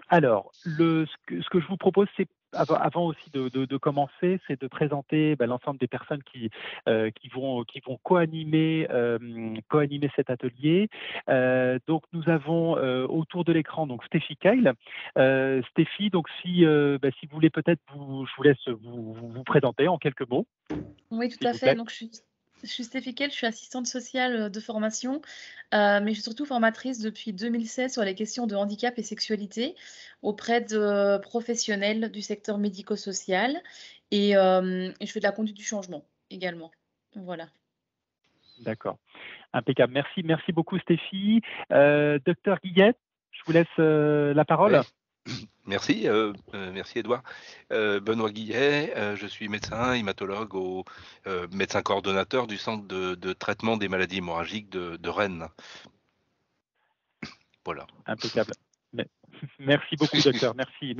Alors, ce que je vous propose, c'est avant aussi de commencer, c'est de présenter l'ensemble des personnes qui vont co-animer cet atelier. Donc, nous avons autour de l'écran donc Stéphie Keil. Stéphie, donc si vous voulez peut-être, je vous laisse vous présenter en quelques mots. Oui, tout à fait. Donc, je suis Stéphie Keil, je suis assistante sociale de formation, mais je suis surtout formatrice depuis 2016 sur les questions de handicap et sexualité auprès de professionnels du secteur médico-social et je fais de la conduite du changement également. Voilà. D'accord, impeccable. Merci beaucoup Stéphie. Docteur Guillet, je vous laisse la parole. Ouais. Merci Edouard. Benoît Guillet, je suis médecin hématologue médecin coordonnateur du centre de traitement des maladies hémorragiques de Rennes. Voilà. Impeccable. Merci beaucoup docteur, merci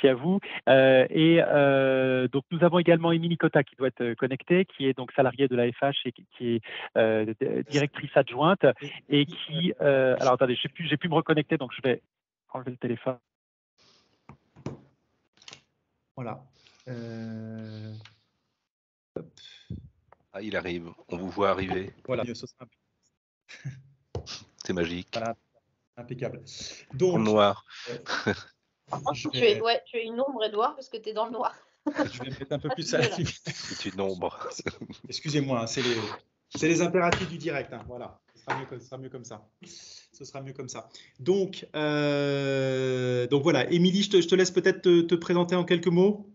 à vous. Donc nous avons également Émilie Cotta qui doit être connectée, qui est donc salariée de l'AFH et qui est directrice adjointe et qui alors attendez, j'ai pu me reconnecter, donc je vais enlever le téléphone. Voilà. Ah, il arrive, on vous voit arriver. Voilà, ce sera... C'est magique. Voilà, impeccable. Donc, en noir. Tu es une ombre, Edouard, parce que tu es dans le noir. Je vais mettre un peu plus à la lumière. C'est une ombre. Excusez-moi, c'est les impératifs du direct. Hein, voilà, ce sera mieux comme ça. Ce sera mieux comme ça. Donc voilà, Émilie, je te laisse peut-être te présenter en quelques mots.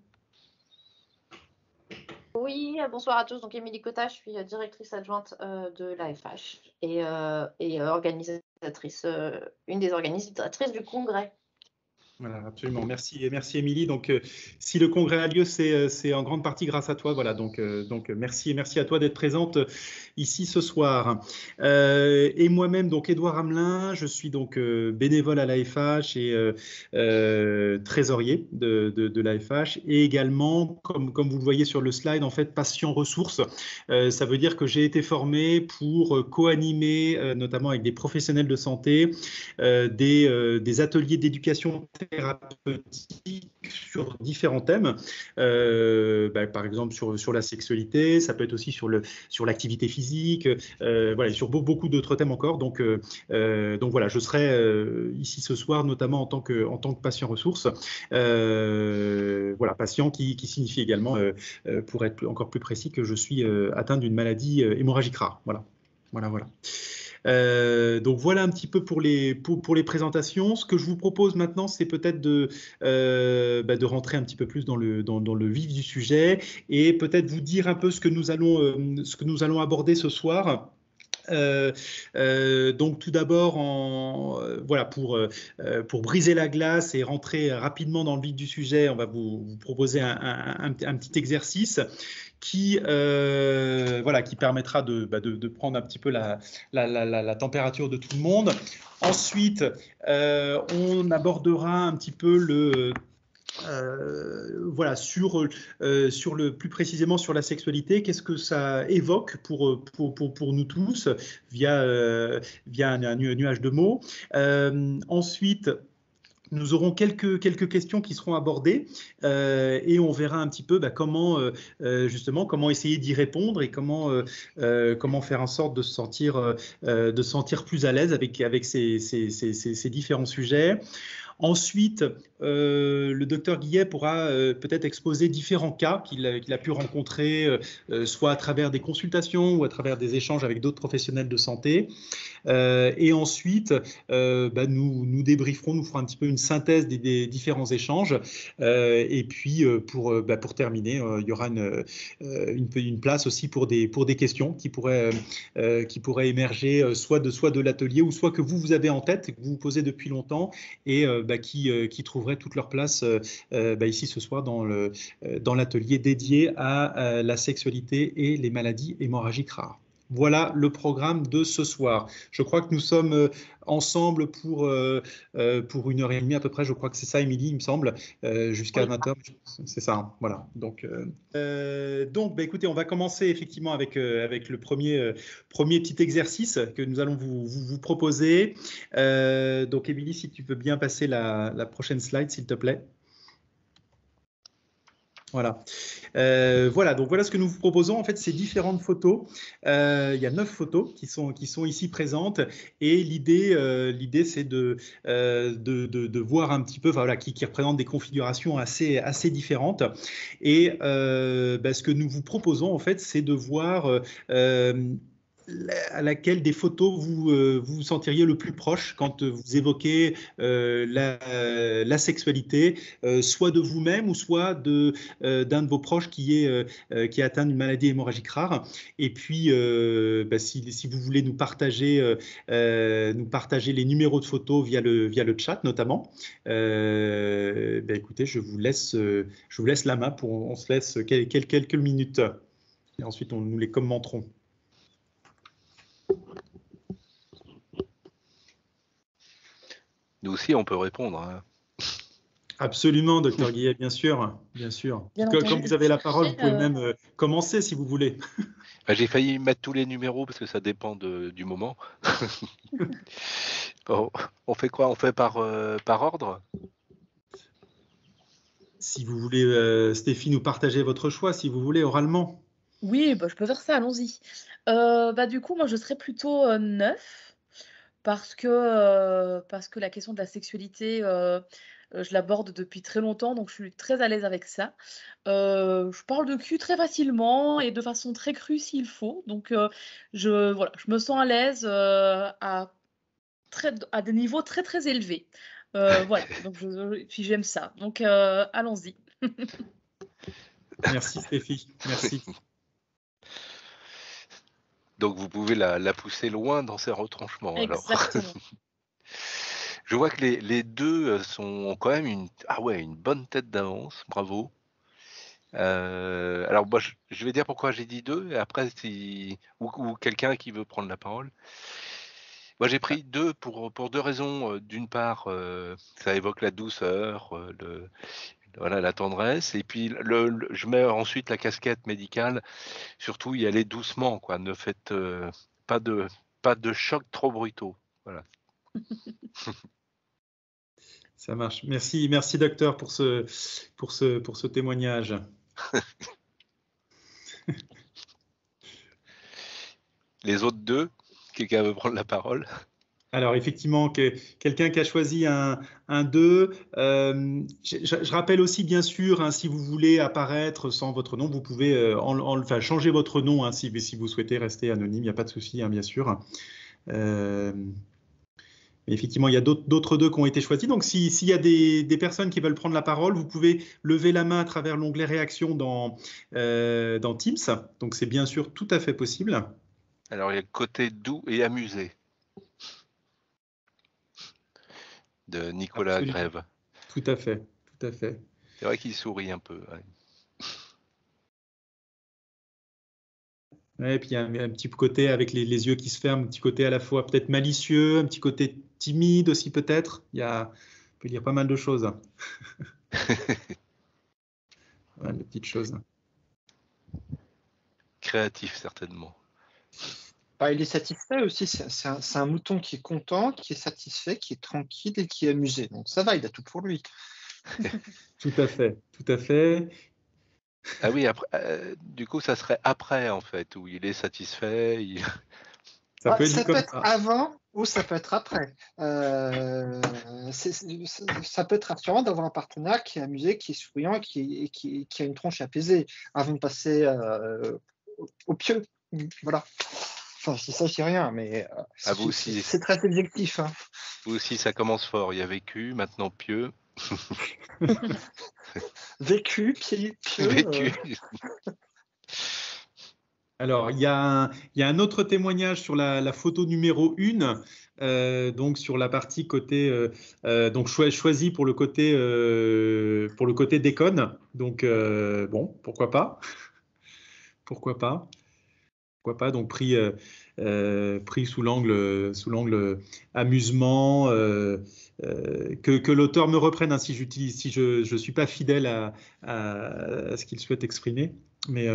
Oui, bonsoir à tous. Donc Émilie Cotta, je suis directrice adjointe de l'AFH et organisatrice, une des organisatrices du congrès. Voilà, absolument. Merci Émilie. Donc, si le congrès a lieu, c'est en grande partie grâce à toi. Voilà, donc merci à toi d'être présente ici ce soir. Et moi-même, donc Édouard Hamelin, je suis donc bénévole à l'AFH et trésorier de l'AFH et également, comme vous le voyez sur le slide, en fait, patient ressources. Ça veut dire que j'ai été formé pour co-animer, notamment avec des professionnels de santé, des ateliers d'éducation thérapeutique sur différents thèmes, par exemple sur la sexualité, ça peut être aussi sur l'activité physique, voilà, sur beaucoup d'autres thèmes encore. Donc voilà, je serai ici ce soir notamment en tant que patient ressource. Voilà, patient qui signifie également, pour être encore plus précis, que je suis atteint d'une maladie hémorragique rare. Voilà. Donc voilà un petit peu pour les présentations. Ce que je vous propose maintenant, c'est peut-être de rentrer un petit peu plus dans le vif du sujet et peut-être vous dire un peu ce que nous allons aborder ce soir. Donc tout d'abord, voilà, pour briser la glace et rentrer rapidement dans le vif du sujet, on va vous proposer un petit exercice qui permettra de prendre un petit peu la température de tout le monde. Ensuite, on abordera un petit peu voilà, plus précisément sur la sexualité, qu'est-ce que ça évoque pour nous tous via un nuage de mots. Ensuite, nous aurons quelques questions qui seront abordées et on verra un petit peu comment essayer d'y répondre et comment faire en sorte de se sentir plus à l'aise avec ces différents sujets. Ensuite, le docteur Guillet pourra peut-être exposer différents cas qu'il a pu rencontrer, soit à travers des consultations ou à travers des échanges avec d'autres professionnels de santé. Et ensuite, nous débrieferons, nous ferons un petit peu une synthèse des différents échanges. Et puis, pour terminer, il y aura une place aussi pour des questions qui pourraient émerger soit de l'atelier ou soit que vous avez en tête et que vous vous posez depuis longtemps et qui trouveraient toute leur place ici ce soir dans l'atelier dédié à la sexualité et les maladies hémorragiques rares. Voilà le programme de ce soir. Je crois que nous sommes ensemble pour 1h30 à peu près. Je crois que c'est ça, Émilie, il me semble, jusqu'à 20h. C'est ça, hein, voilà. Donc, écoutez, on va commencer effectivement avec le premier petit exercice que nous allons vous proposer. Donc, Émilie, si tu veux bien passer la prochaine slide, s'il te plaît. Voilà. Donc voilà ce que nous vous proposons. En fait, c'est différentes photos. Il y a 9 photos qui sont ici présentes. Et l'idée, c'est de voir un petit peu, voilà, qui représentent des configurations assez différentes. Et ce que nous vous proposons, en fait, c'est de voir à laquelle des photos vous sentiriez le plus proche quand vous évoquez la sexualité, soit de vous-même ou soit d'un de vos proches qui est atteint d'une maladie hémorragique rare. Et puis, si vous voulez nous partager les numéros de photos via le chat notamment, écoutez, je vous laisse la main on se laisse quelques minutes et ensuite nous les commenterons. Nous aussi, on peut répondre. Hein. Absolument, docteur Guillet, bien sûr. Bien sûr. Comme vous avez la parole, vous pouvez même commencer si vous voulez. J'ai failli mettre tous les numéros parce que ça dépend du moment. Bon, on fait quoi? On fait par ordre? Si vous voulez, Stéphie, nous partager votre choix, si vous voulez, oralement. Oui, je peux faire ça, allons-y. Du coup, moi, je serais plutôt 9. Parce que la question de la sexualité, je l'aborde depuis très longtemps, donc je suis très à l'aise avec ça. Je parle de cul très facilement et de façon très crue s'il faut. Donc je me sens à l'aise à des niveaux très très élevés. Voilà, donc puis j'aime ça. Donc allons-y. Merci Stéphie, merci. Donc vous pouvez la pousser loin dans ses retranchements. Exactement. Alors. Je vois que les deux ont quand même une bonne tête d'avance, bravo. Alors moi, je vais dire pourquoi j'ai dit 2, et après, ou quelqu'un qui veut prendre la parole. Moi, j'ai pris 2 pour 2 raisons. D'une part, ça évoque la douceur, la tendresse, et puis je mets ensuite la casquette médicale, surtout y aller doucement, quoi. Ne faites pas de chocs trop brutaux. Voilà. Ça marche. Merci docteur pour ce témoignage. Les autres 2, quelqu'un veut prendre la parole? Alors effectivement, quelqu'un qui a choisi un 2. Je rappelle aussi, bien sûr, hein, si vous voulez apparaître sans votre nom, vous pouvez changer votre nom, hein, si vous souhaitez rester anonyme, il n'y a pas de souci, hein, bien sûr. Effectivement, il y a d'autres 2 qui ont été choisis. Donc, s'il y a des personnes qui veulent prendre la parole, vous pouvez lever la main à travers l'onglet réaction dans Teams. Donc, c'est bien sûr tout à fait possible. Alors, il y a le côté doux et amusé de Nicolas Grève. Tout à fait. C'est vrai qu'il sourit un peu. Ouais. Ouais, et puis il y a un petit côté avec les yeux qui se ferment, un petit côté à la fois peut-être malicieux, un petit côté timide aussi peut-être. On peut dire pas mal de choses. Pas mal de petites choses. Créatif certainement. Il est satisfait aussi, c'est un mouton qui est content, qui est satisfait, qui est tranquille et qui est amusé. Donc ça va, il a tout pour lui. Tout à fait. Ah oui, après, du coup, ça serait après, en fait, où il est satisfait. Ça peut être avant ou ça peut être après. Ça peut être rassurant d'avoir un partenaire qui est amusé, qui est souriant, qui a une tronche apaisée, avant de passer au pieu. Voilà. Enfin, c'est ça, je dis rien, mais vous aussi. C'est très subjectif. Hein. Vous aussi, ça commence fort. Il y a vécu, maintenant pieux. Vécu, pieux. Vécu. Alors, il y a un autre témoignage sur la photo numéro 1, donc sur la partie côté, donc choisi pour le côté déconne. Donc, bon, pourquoi pas. pourquoi pas, donc pris sous l'angle amusement, que l'auteur me reprenne, hein, si je suis pas fidèle à ce qu'il souhaite exprimer, mais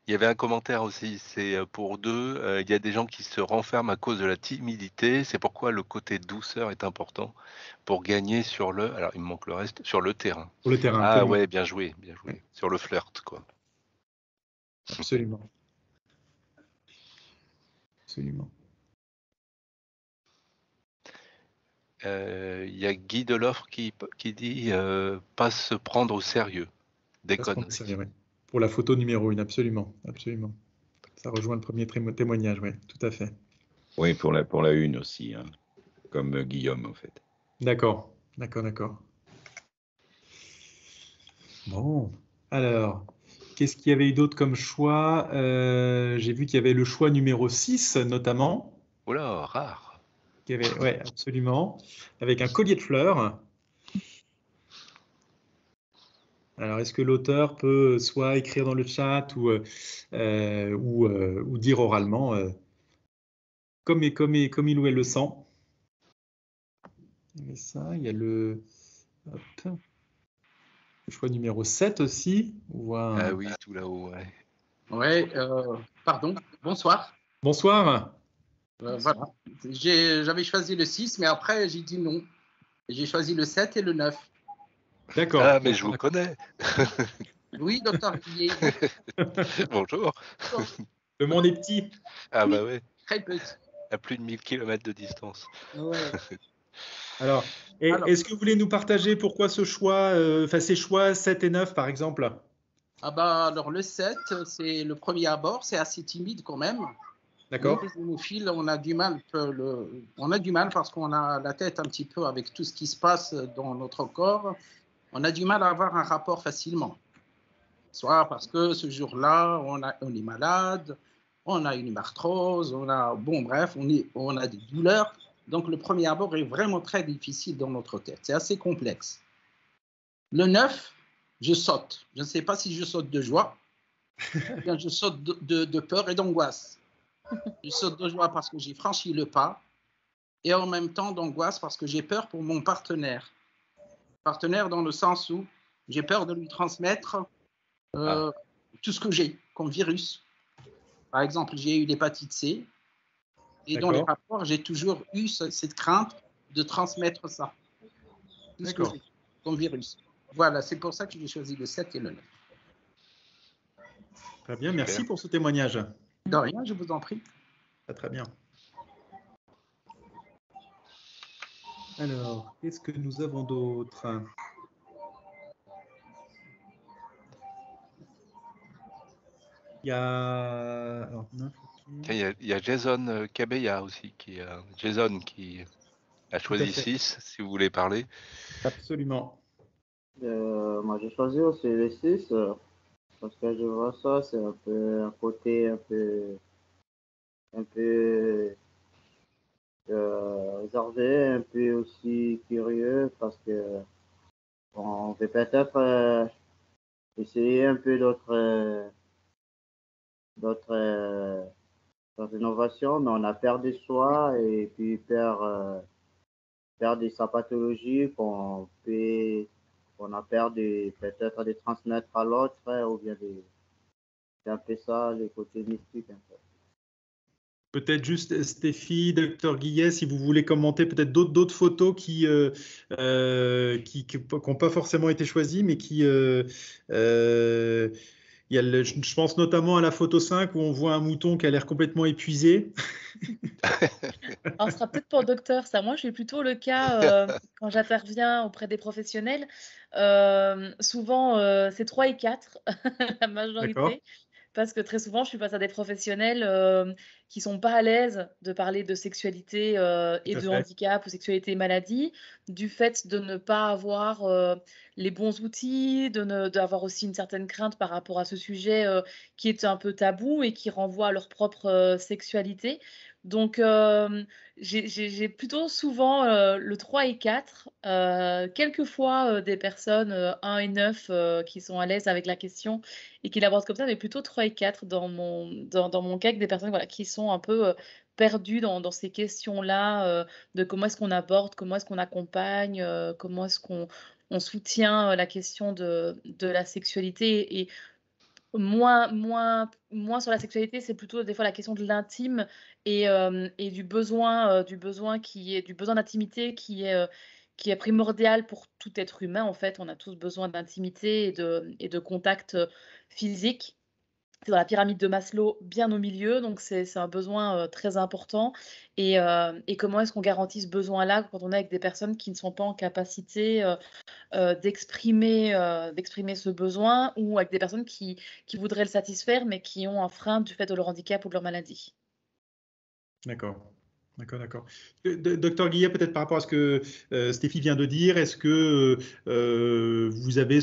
Il y avait un commentaire aussi, c'est pour 2, il y a des gens qui se renferment à cause de la timidité, c'est pourquoi le côté douceur est important pour gagner alors il me manque le reste, sur le terrain. sur le terrain. Ah Absolument. ouais, bien joué, Ouais. sur le flirt, quoi. Absolument. Absolument. Il y a Guy Deloffre qui dit pas se prendre au sérieux. Des Ça se prend au conneries. sérieux, ouais. Pour la photo numéro 1, absolument, absolument. Ça rejoint le premier témoignage, oui, tout à fait. Oui, pour la une aussi, hein, comme Guillaume, en fait. D'accord, d'accord. Bon, alors, qu'est-ce qu'il y avait eu d'autre comme choix? J'ai vu qu'il y avait le choix numéro 6, notamment. Oula, rare. Oui, absolument. Avec un collier de fleurs. Alors, est-ce que l'auteur peut soit écrire dans le chat ou dire oralement, comme il ou elle le sent? Il y avait ça, il y a le choix numéro 7 aussi. Ah oui, tout là-haut, ouais. Ouais, pardon, bonsoir. Bonsoir. Voilà. J'avais choisi le 6, mais après, j'ai dit non. J'ai choisi le 7 et le 9. D'accord. Ah, mais je vous connais. Oui, docteur Guillet. Bonjour. Le monde est petit. Ah bah ouais, Très petit. à plus de 1000 km de distance. Ouais. Alors, est-ce que vous voulez nous partager pourquoi ce choix, ces choix 7 et 9 par exemple? Ah bah alors le 7, c'est le premier abord, c'est assez timide quand même. D'accord. Nous, les hémophiles, on a du mal parce qu'on a la tête un petit peu avec tout ce qui se passe dans notre corps. On a du mal à avoir un rapport facilement. Soit parce que ce jour-là, on est malade, on a une arthrose, on a des douleurs. Donc le premier abord est vraiment très difficile dans notre tête. C'est assez complexe. Le 9, je saute. Je ne sais pas si je saute de joie, ou bien je saute de peur et d'angoisse. Je saute de joie parce que j'ai franchi le pas et en même temps d'angoisse parce que j'ai peur pour mon partenaire. Partenaire dans le sens où j'ai peur de lui transmettre tout ce que j'ai comme virus. Par exemple, j'ai eu l'hépatite C et dans les rapports, j'ai toujours eu cette crainte de transmettre ça. Tout ce que j'ai comme virus. Voilà, c'est pour ça que j'ai choisi le 7 et le 9. Très bien, merci pour ce témoignage. De rien, je vous en prie. Très bien. Alors, qu'est-ce que nous avons d'autre? Il y a... Alors, il y a Jason Kabeya aussi, Jason qui a choisi 6, si vous voulez parler. Absolument. Moi, j'ai choisi aussi les 6 parce que je vois ça, c'est un peu un côté un peu réservé, un peu aussi curieux parce que on peut peut-être essayer un peu d'autres innovations, mais on a perdu soi et puis perdu sa pathologie qu'on a perdu peut-être de transmettre à l'autre ou bien c'est un peu ça, les côtés mystiques un peu. Peut-être juste Stéphie, docteur Guillet, si vous voulez commenter peut-être d'autres photos qui n'ont pas forcément été choisies, mais qui... je pense notamment à la photo 5 où on voit un mouton qui a l'air complètement épuisé. Alors, ce sera peut-être pour le docteur, ça. Moi, j'ai plutôt le cas quand j'interviens auprès des professionnels. Souvent, c'est 3 et 4, la majorité. Parce que très souvent, je suis face à des professionnels qui ne sont pas à l'aise de parler de sexualité et de handicap ou sexualité et maladie, du fait de ne pas avoir les bons outils, d'avoir aussi une certaine crainte par rapport à ce sujet qui est un peu tabou et qui renvoie à leur propre sexualité. Donc, j'ai plutôt souvent le 3 et 4. Quelquefois, des personnes 1 et 9 qui sont à l'aise avec la question et qui l'abordent comme ça, mais plutôt 3 et 4 dans mon cas, avec des personnes voilà, qui sont un peu perdues dans ces questions-là de comment est-ce qu'on aborde, comment est-ce qu'on accompagne, comment est-ce qu'on soutient la question de la sexualité. Et moins sur la sexualité, c'est plutôt des fois la question de l'intime et du besoin d'intimité qui est primordial pour tout être humain. En fait, on a tous besoin d'intimité et de contact physique. C'est dans la pyramide de Maslow, bien au milieu, donc c'est un besoin très important. Et comment est-ce qu'on garantit ce besoin-là quand on est avec des personnes qui ne sont pas en capacité d'exprimer ce besoin, ou avec des personnes qui voudraient le satisfaire, mais qui ont un frein du fait de leur handicap ou de leur maladie. D'accord. D'accord. Docteur Guillet, peut-être par rapport à ce que Stéphie vient de dire, est-ce que vous avez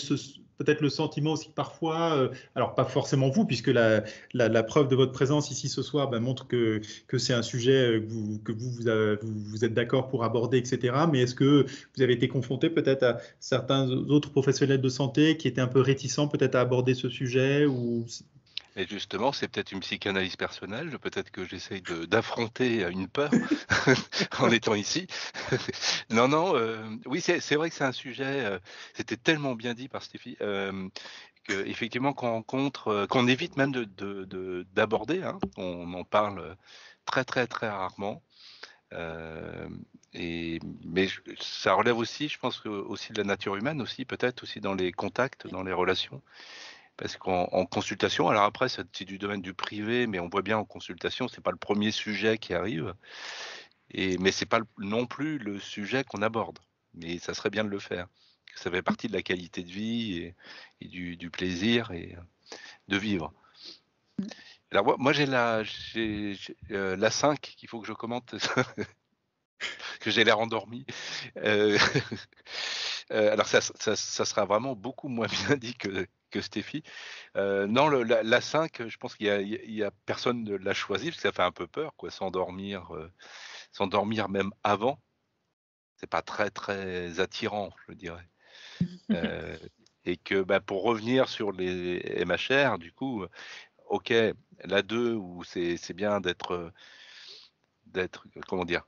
peut-être le sentiment aussi que parfois, alors pas forcément vous, puisque la preuve de votre présence ici ce soir montre que c'est un sujet que vous êtes d'accord pour aborder, etc. Mais est-ce que vous avez été confronté peut-être à certains autres professionnels de santé qui étaient un peu réticents peut-être à aborder ce sujet ou... Et justement, c'est peut-être une psychanalyse personnelle, peut-être que j'essaye d'affronter une peur en étant ici. Non, oui, c'est vrai que c'est un sujet, c'était tellement bien dit par Stéphie, qu'effectivement qu'on évite même d'aborder, hein. On en parle très très très rarement. Mais ça relève aussi, je pense, aussi de la nature humaine aussi, peut-être aussi dans les contacts, dans les relations. Parce qu'en consultation, alors après, c'est du domaine du privé, mais on voit bien en consultation, c'est pas le premier sujet qui arrive, mais c'est pas non plus le sujet qu'on aborde. Mais ça serait bien de le faire. Ça fait partie de la qualité de vie et du plaisir et de vivre. Alors moi j'ai la 5 qu'il faut que je commente, que j'ai l'air endormi. Alors ça sera vraiment beaucoup moins bien dit que Stéphie. Non, la 5, je pense qu'il y a personne ne l'a choisi parce que ça fait un peu peur, quoi, s'endormir même avant. C'est pas très très attirant, je dirais. Et que pour revenir sur les MHR, du coup, ok, la 2 où c'est bien d'être comment dire,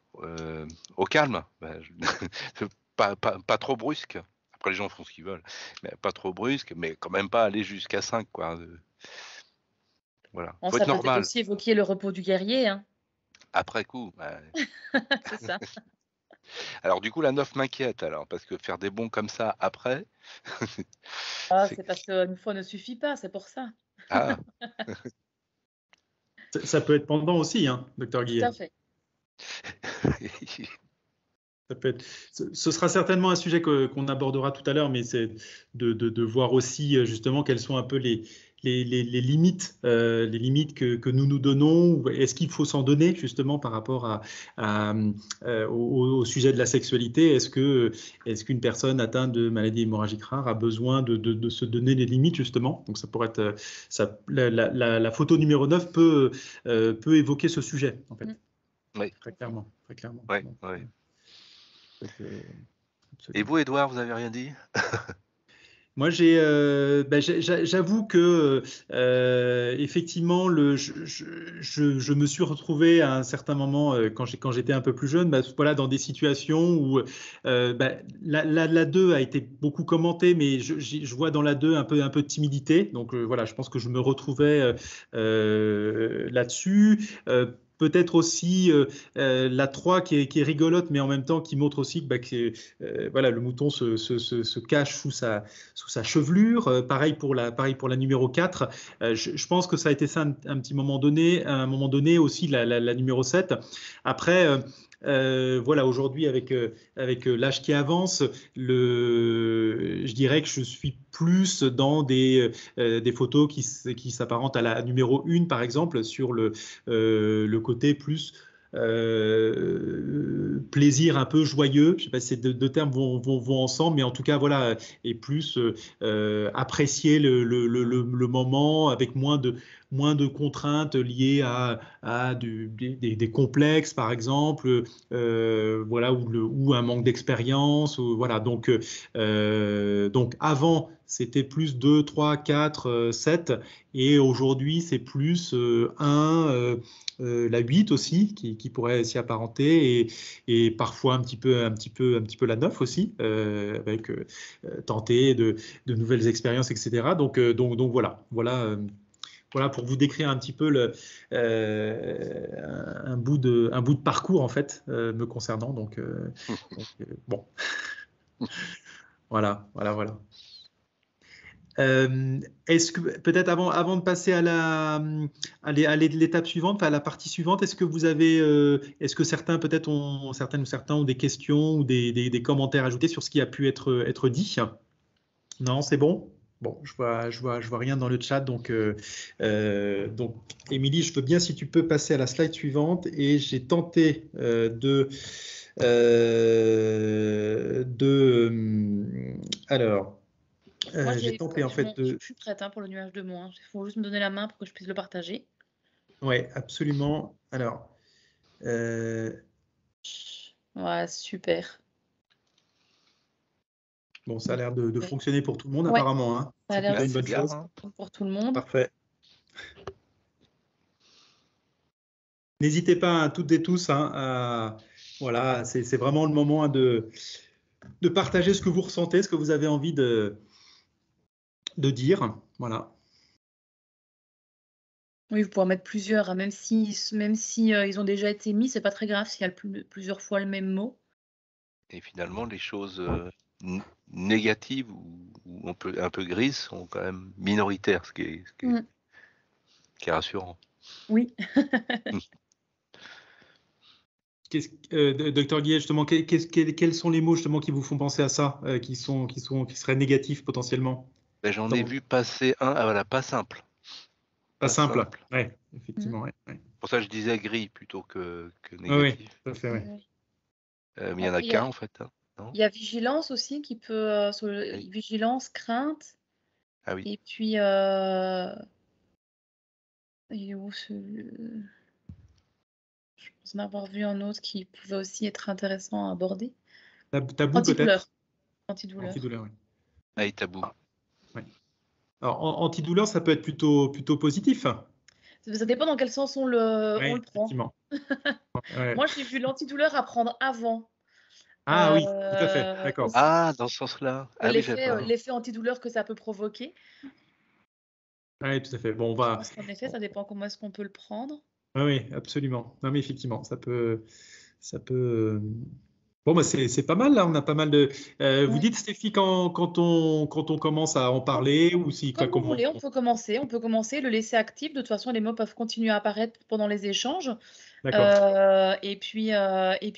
au calme, pas trop brusque. Après, les gens font ce qu'ils veulent, mais pas trop brusque, mais quand même pas aller jusqu'à 5, quoi. Voilà. Bon, faut ça être peut normal. aussi évoquer le repos du guerrier. Hein. Après coup. C'est ça. Alors du coup, la 9 m'inquiète, alors, parce que faire des bons comme ça après. C'est parce qu'une fois ne suffit pas, c'est pour ça. Ah. Ça peut être pendant aussi, hein, docteur Guillet. Tout à fait. Ce sera certainement un sujet qu'on abordera tout à l'heure, mais c'est de voir aussi justement quelles sont un peu les limites, que nous donnons. Est-ce qu'il faut s'en donner justement par rapport au sujet de la sexualité? Est-ce qu'une personne atteinte de maladie hémorragique rare a besoin de se donner des limites justement? Donc ça pourrait être la photo numéro 9 peut évoquer ce sujet en fait. Oui. Très clairement. Oui. Et vous, Edouard, vous n'avez rien dit? Moi, j'avoue que effectivement, je me suis retrouvé à un certain moment quand j'étais un peu plus jeune, voilà, dans des situations où la 2 a été beaucoup commentée, mais je vois dans la 2 un peu de timidité. Donc voilà, je pense que je me retrouvais là-dessus. Peut-être aussi la 3 qui est rigolote, mais en même temps qui montre aussi que voilà, le mouton se cache sous sa chevelure. Pareil pour la numéro 4. Je pense que ça a été ça un petit moment donné, à un moment donné aussi la numéro 7. Après, voilà, aujourd'hui avec l'âge qui avance, je dirais que je suis plus dans des photos qui s'apparentent à la numéro 1 par exemple, sur le côté plus plaisir un peu joyeux. Je ne sais pas si ces deux termes vont ensemble, mais en tout cas voilà, et plus apprécier le moment avec moins moins de contraintes liées à des complexes, par exemple, voilà, ou un manque d'expérience. Voilà. Donc avant, c'était plus 2, 3, 4, 7. Et aujourd'hui, c'est plus 1, la 8 aussi, qui pourrait s'y apparenter, et parfois un petit peu la 9 aussi, avec tenter de nouvelles expériences, etc. Donc voilà pour vous décrire un petit peu un bout de parcours en fait me concernant. Donc bon, voilà. Est-ce que peut-être avant de passer à l'étape suivante, à la partie suivante, est-ce que vous avez, est-ce que certaines ou certains ont des questions ou des commentaires ajoutés sur ce qui a pu être dit? Non, c'est bon? Bon, je vois rien dans le chat, donc Émilie, je veux bien si tu peux passer à la slide suivante, et j'ai tenté alors. Moi, j'ai tenté en fait je suis prête pour le nuage de mots. Il faut juste me donner la main pour que je puisse le partager. Oui, absolument. Alors. Ouais, super. Bon, ça a l'air de fonctionner pour tout le monde, apparemment. Hein. Ça a l'air une bonne chose. Pour tout le monde. Parfait. N'hésitez pas, toutes et tous, voilà, c'est vraiment le moment de partager ce que vous ressentez, ce que vous avez envie de dire. Voilà. Oui, vous pouvez en mettre plusieurs, même si ils ont déjà été mis, c'est pas très grave s'il y a plusieurs fois le même mot. Et finalement, les choses négatives ou un peu grises sont quand même minoritaires, ce qui est rassurant. Oui. Docteur Guillet, justement, quels sont les mots justement qui vous font penser à ça, qui seraient négatifs potentiellement? J'en ai vu passer un, voilà, pas simple. Pas simple. Oui, effectivement. Ouais. Pour ça, je disais gris plutôt que Oui, négatif. tout à fait. Ouais. Mais il n'y en a qu'un en fait. Non, il y a vigilance aussi qui peut, vigilance, crainte. Ah oui. Et puis, il est où je pense en avoir vu un autre qui pouvait aussi être intéressant à aborder. Tabou peut-être. Antidouleur. Oui. Ah, et tabou. Ouais. Alors, antidouleur, ça peut être plutôt positif. Ça dépend dans quel sens on le prend. Moi, j'ai vu l'antidouleur à prendre avant. Ah oui, tout à fait, d'accord. Ah, dans ce sens-là. L'effet antidouleur que ça peut provoquer. Oui, tout à fait. Bon, Je pense qu'en effet, ça dépend comment est-ce qu'on peut le prendre. Oui, absolument. Non, mais effectivement, ça peut. Bon, bah c'est pas mal là. On a pas mal de. Vous dites, Stéphie, quand on commence à en parler, ou si comme vous voulez, on peut commencer. On peut commencer, le laisser actif. De toute façon, les mots peuvent continuer à apparaître pendant les échanges. Et puis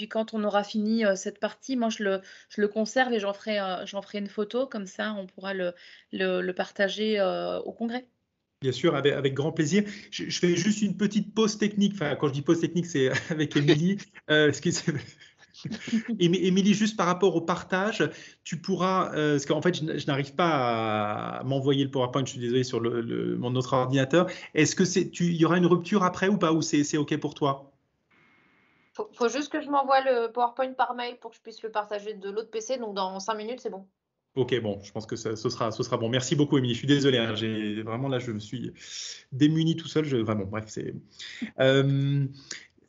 quand on aura fini cette partie, moi je le conserve et j'en ferai une photo, comme ça on pourra le partager au congrès. Bien sûr, avec grand plaisir. Je fais juste une petite pause technique. Enfin, quand je dis pause technique, c'est avec Émilie. Émilie, juste par rapport au partage, tu pourras, parce qu'en fait, je n'arrive pas à m'envoyer le PowerPoint, je suis désolé, sur mon autre ordinateur. Est-ce que il y aura une rupture après ou pas, ou c'est OK pour toi? Faut juste que je m'envoie le PowerPoint par mail pour que je puisse le partager de l'autre PC, donc dans 5 minutes, c'est bon. Ok, bon, je pense que ce sera bon. Merci beaucoup, Émilie. Je suis désolé. Vraiment, là, je me suis démuni tout seul. Vraiment, bref, c'est.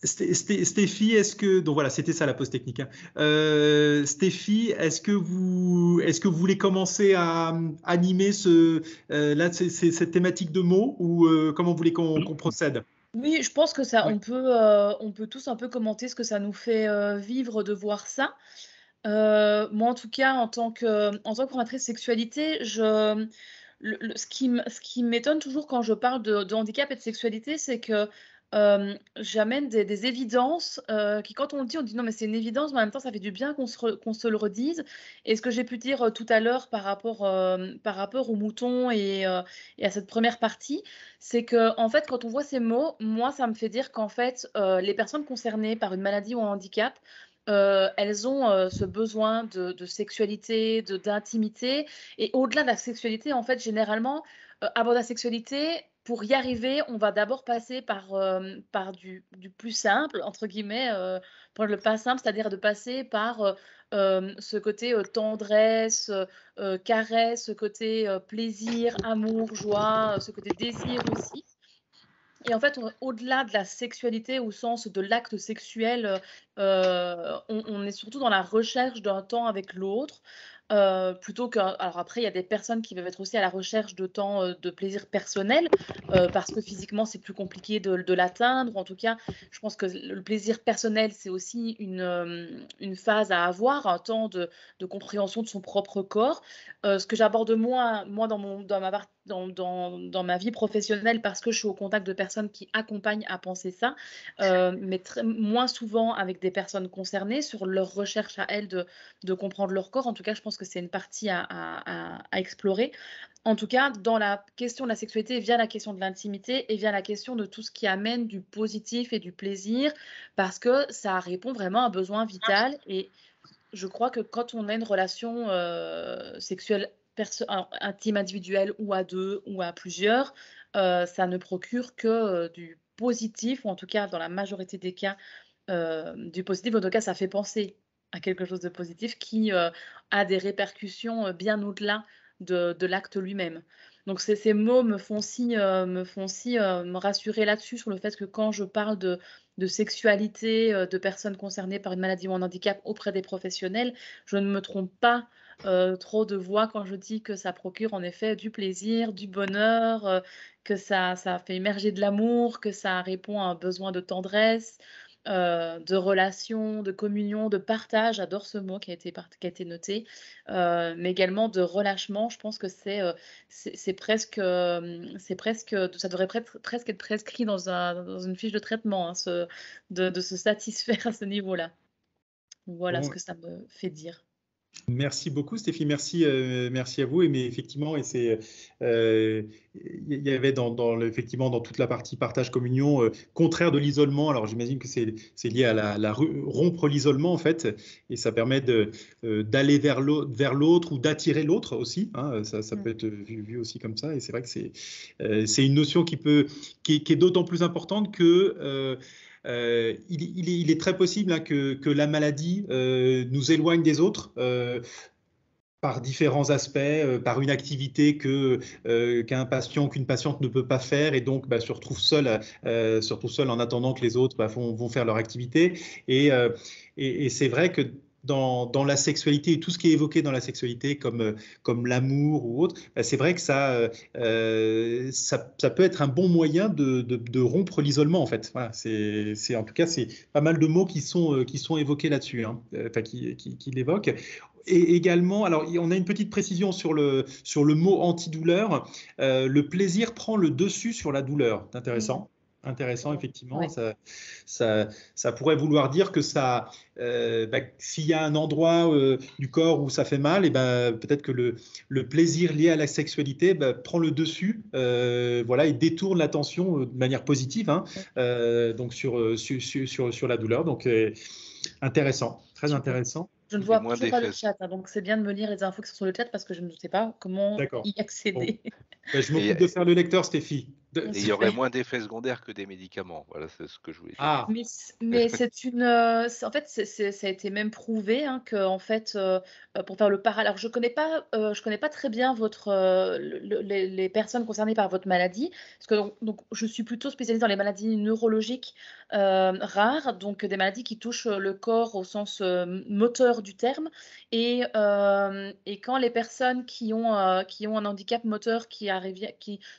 Stéphie, est-ce que. Donc voilà, c'était ça la pause technique. Stéphie, est-ce que vous voulez commencer à animer cette thématique de mots, ou comment vous voulez qu'on procède? Oui, je pense que ça, on peut tous un peu commenter ce que ça nous fait vivre de voir ça. Moi, en tout cas, en tant que formatrice sexualité, ce qui m'étonne toujours quand je parle de handicap et de sexualité, c'est que j'amène des évidences qui, quand on le dit, on dit non, mais c'est une évidence, mais en même temps, ça fait du bien qu'on se le redise. Et ce que j'ai pu dire tout à l'heure par rapport aux moutons et à cette première partie, c'est que, en fait, quand on voit ces mots, moi, ça me fait dire qu'en fait, les personnes concernées par une maladie ou un handicap, elles ont ce besoin de sexualité, d'intimité. Et au-delà de la sexualité, en fait, généralement, aborder la sexualité, pour y arriver, on va d'abord passer par du plus simple, entre guillemets, pour le pas simple, c'est-à-dire de passer par ce côté tendresse, caresse, ce côté plaisir, amour, joie, ce côté désir aussi. Et en fait, au-delà de la sexualité au sens de l'acte sexuel, on est surtout dans la recherche d'un temps avec l'autre, plutôt que alors après, il y a des personnes qui peuvent être aussi à la recherche de temps, de plaisir personnel, parce que physiquement, c'est plus compliqué de l'atteindre. En tout cas, je pense que le plaisir personnel, c'est aussi une phase à avoir, un temps de compréhension de son propre corps. Ce que j'aborde moins, moi, dans ma vie professionnelle, parce que je suis au contact de personnes qui accompagnent à penser ça, mais moins souvent avec des personnes concernées sur leur recherche à elles de comprendre leur corps. En tout cas, je pense que c'est une partie à explorer. En tout cas, dans la question de la sexualité vient la question de l'intimité et vient la question de tout ce qui amène du positif et du plaisir, parce que ça répond vraiment à un besoin vital. Et je crois que quand on a une relation sexuelle intime, individuelle ou à deux ou à plusieurs, ça ne procure que du positif, ou en tout cas dans la majorité des cas du positif. En tout cas, ça fait penser à quelque chose de positif qui a des répercussions bien au-delà de l'acte lui-même. Donc ces mots me font aussi me rassurer là-dessus, sur le fait que quand je parle de sexualité, de personnes concernées par une maladie ou un handicap auprès des professionnels, je ne me trompe pas trop de voix quand je dis que ça procure en effet du plaisir, du bonheur, que ça fait émerger de l'amour, que ça répond à un besoin de tendresse, de relation, de communion, de partage. J'adore ce mot qui a été noté, mais également de relâchement. Je pense que c'est presque, ça devrait presque être prescrit dans une fiche de traitement, hein, de se satisfaire à ce niveau-là. Voilà ce que ça me fait dire. Merci beaucoup, Stéphie. Merci à vous. Mais effectivement, il y avait effectivement dans toute la partie partage communion, contraire de l'isolement. Alors j'imagine que c'est lié à rompre l'isolement en fait, et ça permet d'aller vers l'autre ou d'attirer l'autre aussi. Hein, ça peut être vu aussi comme ça. Et c'est vrai que c'est une notion qui est d'autant plus importante que il est très possible, hein, que la maladie nous éloigne des autres par différents aspects, par une activité qu'un patient ou qu'une patiente ne peut pas faire, et donc se retrouve seul en attendant que les autres vont faire leur activité. Et c'est vrai que dans la sexualité et tout ce qui est évoqué dans la sexualité comme l'amour ou autre, c'est vrai que ça peut être un bon moyen de rompre l'isolement en fait. Voilà, en tout cas c'est pas mal de mots qui sont évoqués là-dessus, hein, qui l'évoquent. Et également, alors on a une petite précision sur le mot antidouleur. Le plaisir prend le dessus sur la douleur. C'est intéressant. Intéressant, effectivement. Ouais. Ça pourrait vouloir dire que s'il y a un endroit du corps où ça fait mal, et peut-être que le plaisir lié à la sexualité prend le dessus, et détourne l'attention de manière positive, hein, donc sur la douleur. Donc intéressant, très intéressant. Je ne vois toujours pas le chat, hein, donc c'est bien de me lire les infos qui sont sur le chat, parce que je ne sais pas comment y accéder. Bon. Je m'occupe de faire le lecteur, Stéphie. Et il y aurait moins d'effets secondaires que des médicaments. Voilà, c'est ce que je voulais dire. Ah. Mais en fait, ça a été même prouvé, hein, que en fait, pour faire le parallèle, alors je connais pas très bien les personnes concernées par votre maladie, parce que donc je suis plutôt spécialisée dans les maladies neurologiques rares, donc des maladies qui touchent le corps au sens moteur du terme, et quand les personnes qui ont un handicap moteur qui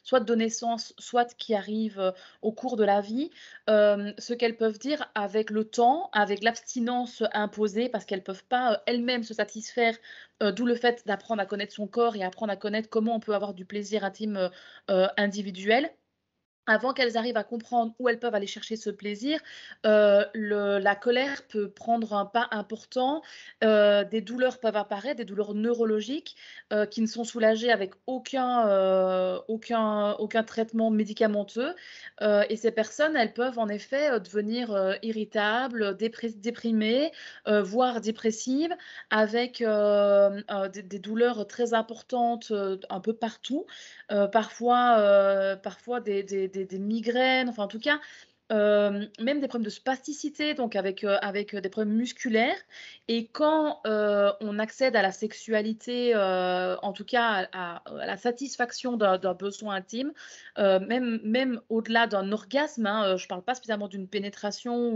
soit de naissance, soit qui arrivent au cours de la vie, ce qu'elles peuvent dire avec le temps, avec l'abstinence imposée, parce qu'elles ne peuvent pas elles-mêmes se satisfaire, d'où le fait d'apprendre à connaître son corps et apprendre à connaître comment on peut avoir du plaisir intime individuel. avant qu'elles arrivent à comprendre où elles peuvent aller chercher ce plaisir, la colère peut prendre un pas important, des douleurs peuvent apparaître, des douleurs neurologiques qui ne sont soulagées avec aucun traitement médicamenteux. Et ces personnes, elles peuvent en effet devenir irritables, déprimées, voire dépressives, avec des douleurs très importantes un peu partout. Parfois des migraines, enfin en tout cas, même des problèmes de spasticité, donc avec des problèmes musculaires. Et quand on accède à la sexualité, en tout cas à la satisfaction d'un besoin intime, même au-delà d'un orgasme, hein, je ne parle pas spécialement d'une pénétration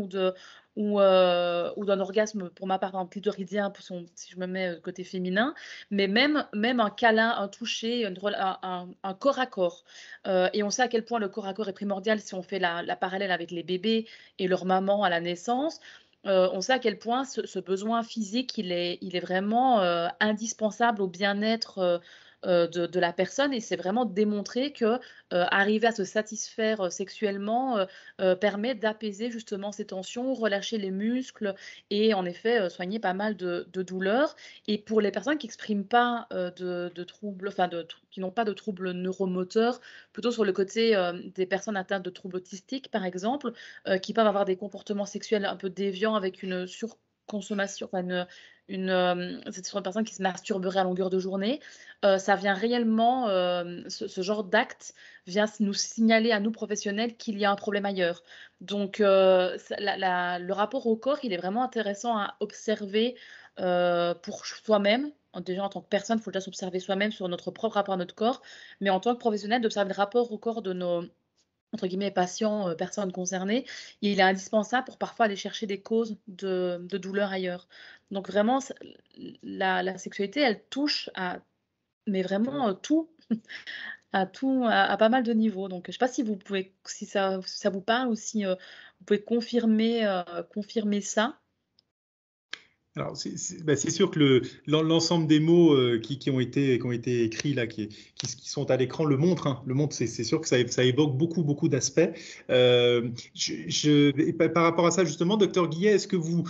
ou d'un orgasme, pour ma part, par exemple, clitoridien, si je me mets côté féminin, mais même un câlin, un toucher, un corps à corps. Et on sait à quel point le corps à corps est primordial si on fait la parallèle avec les bébés et leur maman à la naissance. On sait à quel point ce besoin physique, il est vraiment indispensable au bien-être de la personne, et c'est vraiment démontré que arriver à se satisfaire sexuellement permet d'apaiser justement ces tensions, relâcher les muscles et en effet soigner pas mal de douleurs. Et pour les personnes qui n'expriment pas de troubles, enfin qui n'ont pas de troubles neuromoteurs, plutôt sur le côté des personnes atteintes de troubles autistiques par exemple, qui peuvent avoir des comportements sexuels un peu déviants avec une surconsommation, enfin c'est sur une personne qui se masturberait à longueur de journée, ça vient réellement, ce genre d'acte vient nous signaler à nous professionnels qu'il y a un problème ailleurs. Donc le rapport au corps, il est vraiment intéressant à observer pour soi-même. Déjà en tant que personne, il faut déjà s'observer soi-même sur notre propre rapport à notre corps, mais en tant que professionnel, d'observer le rapport au corps de nos entre guillemets, patients, personnes concernées, il est indispensable pour parfois aller chercher des causes de douleur ailleurs. Donc vraiment, la sexualité, elle touche à, mais vraiment tout, à pas mal de niveaux. Donc je ne sais pas si vous pouvez, si ça vous parle ou si vous pouvez confirmer ça. Alors, c'est sûr que l'ensemble des mots qui ont été écrits là, qui sont à l'écran le montrent. Hein. Le montre, c'est sûr que ça évoque beaucoup d'aspects. Par rapport à ça, justement, docteur Guillet, est-ce que vous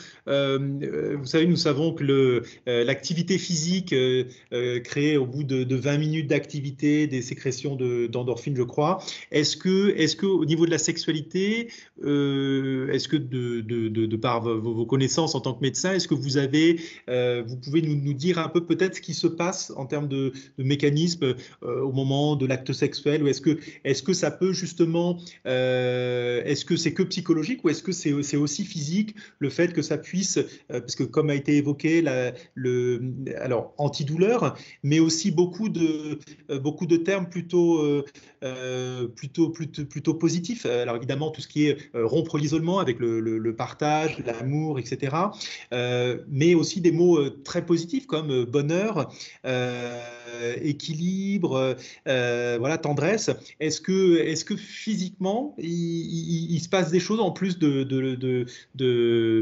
savez, nous savons que l'activité physique crée au bout de 20 minutes d'activité des sécrétions d'endorphines, je crois. Est-ce que au niveau de la sexualité, est-ce que de par vos connaissances en tant que médecin, est-ce que vous pouvez nous dire un peu peut-être ce qui se passe en termes de mécanismes au moment de l'acte sexuel, ou est-ce que ça peut justement, est-ce que c'est que psychologique ou est-ce que c'est aussi physique, le fait que ça puisse, parce que comme a été évoqué, alors antidouleur, mais aussi beaucoup de termes plutôt positifs. Alors évidemment tout ce qui est rompre l'isolement avec le partage, l'amour, etc. Mais aussi des mots très positifs comme bonheur, équilibre, voilà, tendresse. Est-ce que physiquement il se passe des choses en plus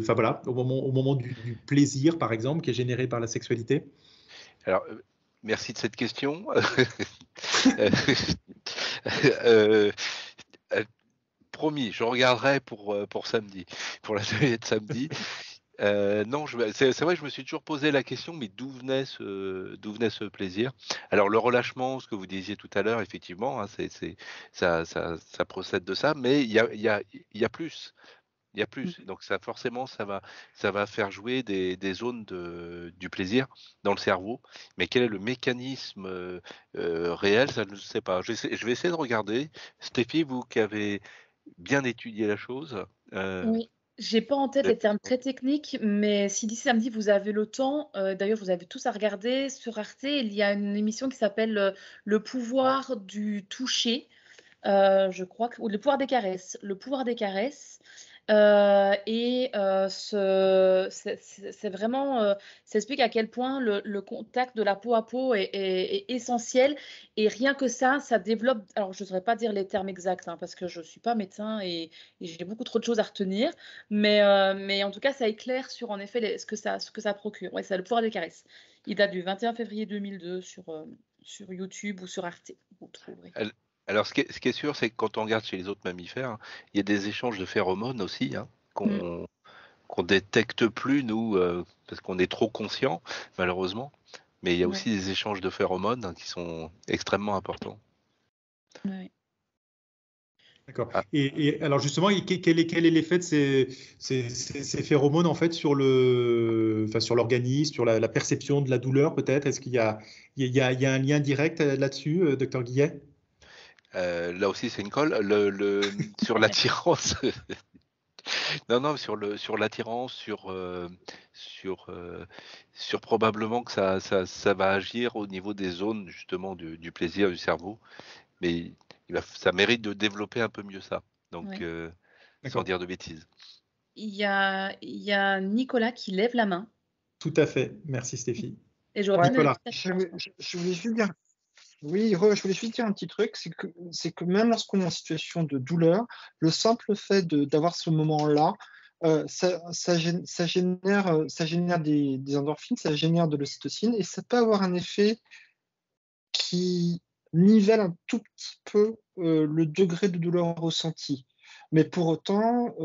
enfin voilà, au moment du plaisir par exemple qui est généré par la sexualité? Alors, merci de cette question. Promis, je regarderai pour samedi, pour la soirée de samedi. Non, c'est vrai que je me suis toujours posé la question, mais d'où venait ce plaisir? Alors le relâchement, ce que vous disiez tout à l'heure, effectivement, hein, ça procède de ça, mais il y a plus. Il y a plus. Donc forcément, ça va faire jouer des zones du plaisir dans le cerveau. Mais quel est le mécanisme réel? Ça, je ne sais pas. Je vais essayer de regarder. Stéphie, vous qui avez bien étudié la chose. Oui, j'ai pas en tête les termes très techniques, mais si d'ici samedi vous avez le temps, d'ailleurs vous avez tous à regarder sur Arte, il y a une émission qui s'appelle Le pouvoir du toucher, je crois ou Le pouvoir des caresses. Le pouvoir des caresses. C'est vraiment, ça explique à quel point le contact de la peau à peau est essentiel, et rien que ça développe. Alors je ne saurais pas dire les termes exacts hein, parce que je ne suis pas médecin et j'ai beaucoup trop de choses à retenir, mais en tout cas ça éclaire sur en effet ce que ça procure. Ouais, c'est Le pouvoir des caresses. Il date du 21 février 2002 sur YouTube ou sur Arte, vous trouverez. Alors, ce qui est sûr, c'est que quand on regarde chez les autres mammifères, il y a des échanges de phéromones aussi, hein, qu'on détecte plus, nous, parce qu'on est trop conscient, malheureusement. Mais il y a Ouais. aussi des échanges de phéromones, hein, qui sont extrêmement importants. Ouais. D'accord. Ah. Et alors justement, quel est l'effet de ces phéromones en fait sur sur l'organisme, sur la perception de la douleur peut-être? Est-ce qu'il y a, un lien direct là-dessus, docteur Guillet? Là aussi, c'est une colle. Sur l'attirance. Non, sur l'attirance, sur probablement que ça va agir au niveau des zones justement du plaisir du cerveau, mais ça mérite de développer un peu mieux ça. Donc, Ouais. sans D'accord. dire de bêtises. Il y a Nicolas qui lève la main Tout à fait. Merci Stéphie. et j'aurais Ouais, bien aimé. Nicolas. je voulais juste dire, oui, je voulais juste dire un petit truc, c'est que même lorsqu'on est en situation de douleur, le simple fait d'avoir ce moment-là, ça génère des endorphines, ça génère de l'ocytocine, et ça peut avoir un effet qui nivelle un tout petit peu le degré de douleur ressenti. Mais pour autant,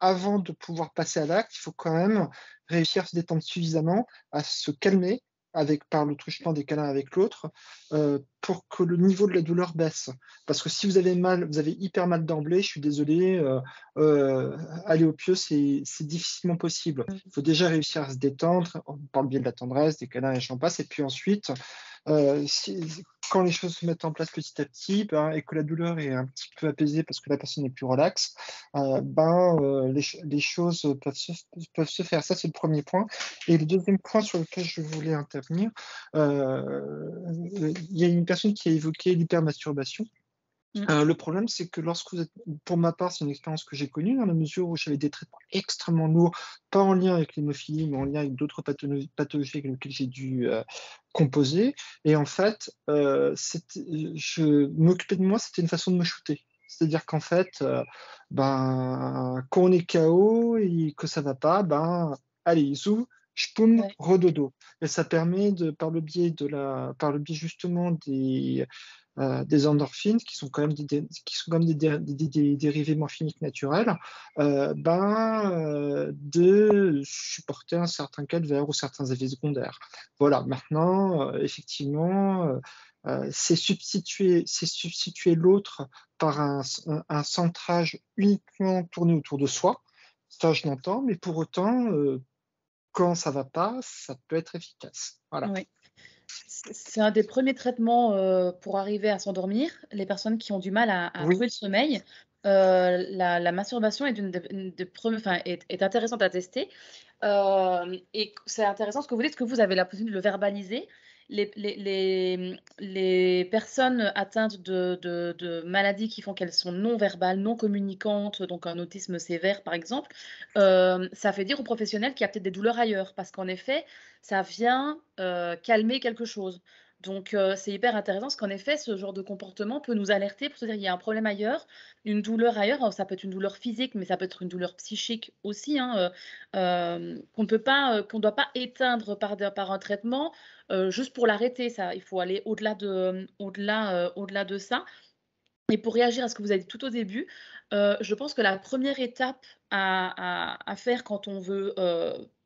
avant de pouvoir passer à l'acte, il faut quand même réussir à se détendre suffisamment, à se calmer par le truchement des câlins avec l'autre, pour que le niveau de la douleur baisse. Parce que si vous avez hyper mal d'emblée, je suis désolé, aller au pieu, c'est difficilement possible. Il faut déjà réussir à se détendre par le biais de la tendresse, des câlins et j'en passe, et puis ensuite, quand les choses se mettent en place petit à petit, et que la douleur est un petit peu apaisée parce que la personne est plus relaxe, les choses peuvent se faire. Ça, c'est le premier point. Et le deuxième point sur lequel je voulais intervenir, il y a une personne qui a évoqué l'hypermasturbation. Le problème, c'est que lorsque vous êtes, pour ma part, c'est une expérience que j'ai connue dans la mesure où j'avais des traitements extrêmement lourds, pas en lien avec l'hémophilie, mais en lien avec d'autres pathologies avec lesquelles j'ai dû composer. Et en fait, je m'occuper de moi, c'était une façon de me shooter. C'est-à-dire qu'en fait, quand on est KO et que ça va pas, allez, zou, shpoum, Ouais. redodo. Et ça permet par le biais justement des endorphines, qui sont quand même des dérivés morphiniques naturels, de supporter un certain calvaire ou certains effets secondaires. Voilà, maintenant, effectivement, c'est substituer l'autre par un centrage uniquement tourné autour de soi. Ça, je l'entends, mais pour autant, quand ça va pas, ça peut être efficace. Voilà. Ouais. C'est un des premiers traitements pour arriver à s'endormir. Les personnes qui ont du mal à Oui. trouver le sommeil, la masturbation est est intéressante à tester. Et c'est intéressant ce que vous dites, que vous avez la possibilité de le verbaliser. Les personnes atteintes de maladies qui font qu'elles sont non verbales, non communicantes, donc un autisme sévère par exemple, ça fait dire aux professionnels qu'il y a peut-être des douleurs ailleurs, parce qu'en effet, ça vient calmer quelque chose. Donc c'est hyper intéressant, parce qu'en effet, ce genre de comportement peut nous alerter pour se dire il y a un problème ailleurs, une douleur ailleurs. Alors, ça peut être une douleur physique, mais ça peut être une douleur psychique aussi, hein, qu'on ne doit pas éteindre par un traitement juste pour l'arrêter. Ça, il faut aller au-delà de ça. Et pour réagir à ce que vous avez dit tout au début, je pense que la première étape à faire quand on veut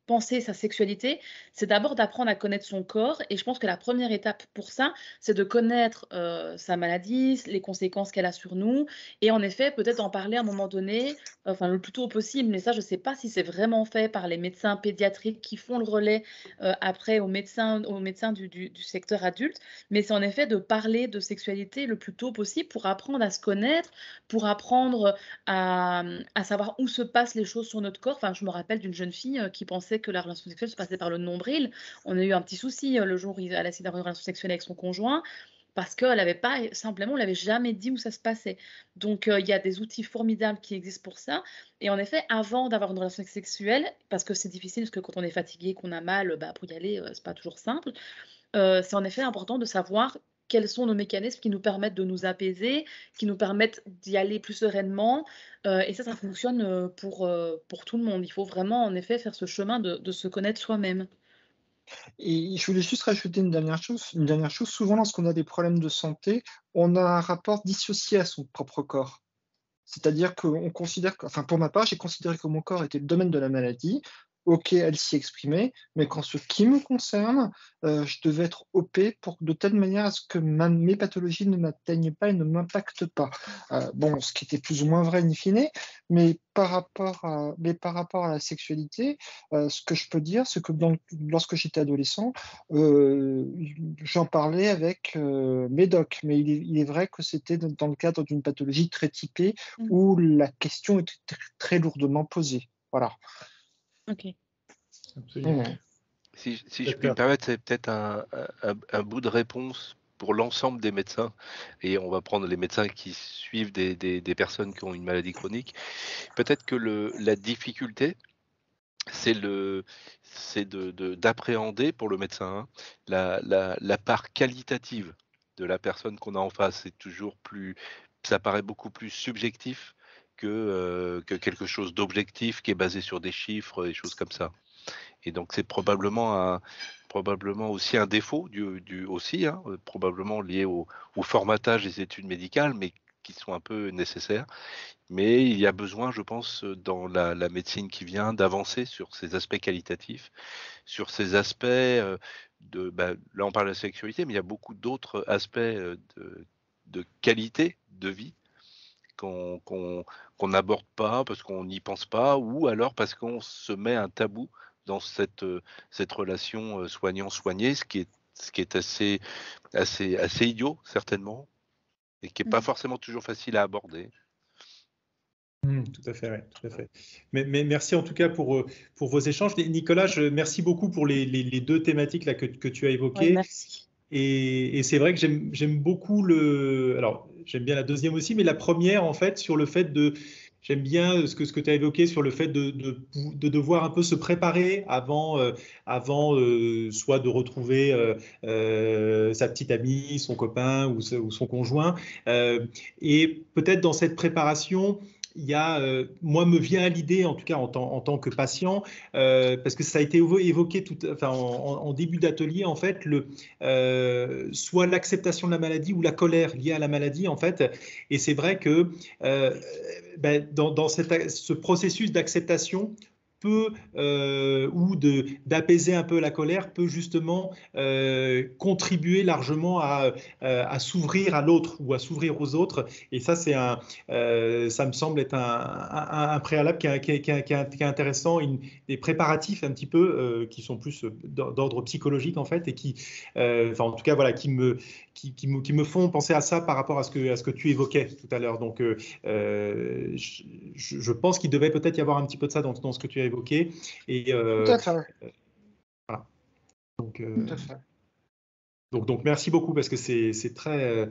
penser sa sexualité, c'est d'abord d'apprendre à connaître son corps. Et je pense que la première étape pour ça, c'est de connaître sa maladie, les conséquences qu'elle a sur nous. Et en effet, peut-être en parler à un moment donné, enfin le plus tôt possible. Mais ça, je ne sais pas si c'est vraiment fait par les médecins pédiatriques qui font le relais après aux médecins du secteur adulte. Mais c'est en effet de parler de sexualité le plus tôt possible pour apprendre à se connaître, pour apprendre à savoir où se passent les choses sur notre corps. Enfin, je me rappelle d'une jeune fille qui pensait que la relation sexuelle se passait par le nombril. On a eu un petit souci le jour où elle a essayé d'avoir une relation sexuelle avec son conjoint, parce qu'elle n'avait pas, simplement, on l'avait jamais dit où ça se passait. Donc, il y a des outils formidables qui existent pour ça. Et en effet, avant d'avoir une relation sexuelle, parce que c'est difficile, parce que quand on est fatigué, qu'on a mal, pour y aller, c'est pas toujours simple. C'est en effet important de savoir quels sont nos mécanismes qui nous permettent de nous apaiser, qui nous permettent d'y aller plus sereinement. Et ça fonctionne pour tout le monde. Il faut vraiment, en effet, faire ce chemin de se connaître soi-même. Et je voulais juste rajouter une dernière chose. Une dernière chose, souvent, lorsqu'on a des problèmes de santé, on a un rapport dissocié à son propre corps. C'est-à-dire qu'on considère que, enfin, pour ma part, j'ai considéré que mon corps était le domaine de la maladie. Ok, elle s'y exprimait, mais qu'en ce qui me concerne, je devais être OP de telle manière à ce que mes pathologies ne m'atteignent pas et ne m'impactent pas. Bon, ce qui était plus ou moins vrai in fine, mais par rapport à la sexualité, ce que je peux dire, c'est que lorsque j'étais adolescent, j'en parlais avec mes docs, mais il est vrai que c'était dans le cadre d'une pathologie très typée où la question était très lourdement posée. Voilà. Ok. Absolument. Si je puis me permettre, c'est peut-être un bout de réponse pour l'ensemble des médecins, et on va prendre les médecins qui suivent des personnes qui ont une maladie chronique. Peut-être que la difficulté, c'est d'appréhender pour le médecin, hein, la part qualitative de la personne qu'on a en face. C'est toujours ça paraît beaucoup plus subjectif que quelque chose d'objectif qui est basé sur des chiffres et choses comme ça. Et donc c'est probablement aussi un défaut aussi, hein, probablement lié au formatage des études médicales, mais qui sont un peu nécessaires. Mais il y a besoin, je pense, dans la médecine qui vient, d'avancer sur ces aspects qualitatifs, sur ces aspects là on parle de la sexualité, mais il y a beaucoup d'autres aspects de qualité de vie qu'on n'aborde pas parce qu'on n'y pense pas, ou alors parce qu'on se met un tabou dans cette relation soignant-soigné, ce qui est assez idiot certainement, et qui n'est pas forcément toujours facile à aborder. Tout à fait, ouais, tout à fait. Mais merci en tout cas pour vos échanges. Nicolas, merci beaucoup pour les deux thématiques là, que tu as évoquées. Ouais, merci. Et c'est vrai que j'aime beaucoup alors, j'aime bien la deuxième aussi, mais la première, en fait, sur le fait j'aime bien ce que tu as évoqué sur le fait de devoir un peu se préparer avant soit de retrouver sa petite amie, son copain ou son conjoint. Et peut-être dans cette préparation, il y a, moi, me vient à l'idée, en tout cas en tant que patient, parce que ça a été évoqué en début d'atelier, en fait, soit l'acceptation de la maladie ou la colère liée à la maladie, en fait. Et c'est vrai que dans ce processus d'acceptation, ou d'apaiser un peu la colère peut justement contribuer largement à s'ouvrir à l'autre ou à s'ouvrir aux autres. Et ça, ça me semble être un préalable qui est intéressant, des préparatifs un petit peu qui sont plus d'ordre psychologique en fait, et qui, en tout cas, voilà, qui me font penser à ça par rapport à ce que tu évoquais tout à l'heure. Donc, je pense qu'il devait peut-être y avoir un petit peu de ça dans ce que tu as évoqué. Et, tout à fait. Voilà. Donc, tout à fait. Donc merci beaucoup parce que c'est très,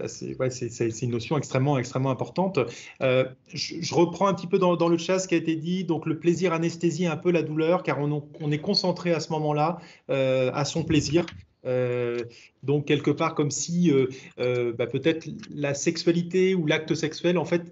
c'est une notion extrêmement importante. Je reprends un petit peu dans le chat ce qui a été dit. Donc le plaisir anesthésie un peu la douleur car on est concentré à ce moment-là à son plaisir. Donc quelque part comme si peut-être la sexualité ou l'acte sexuel en fait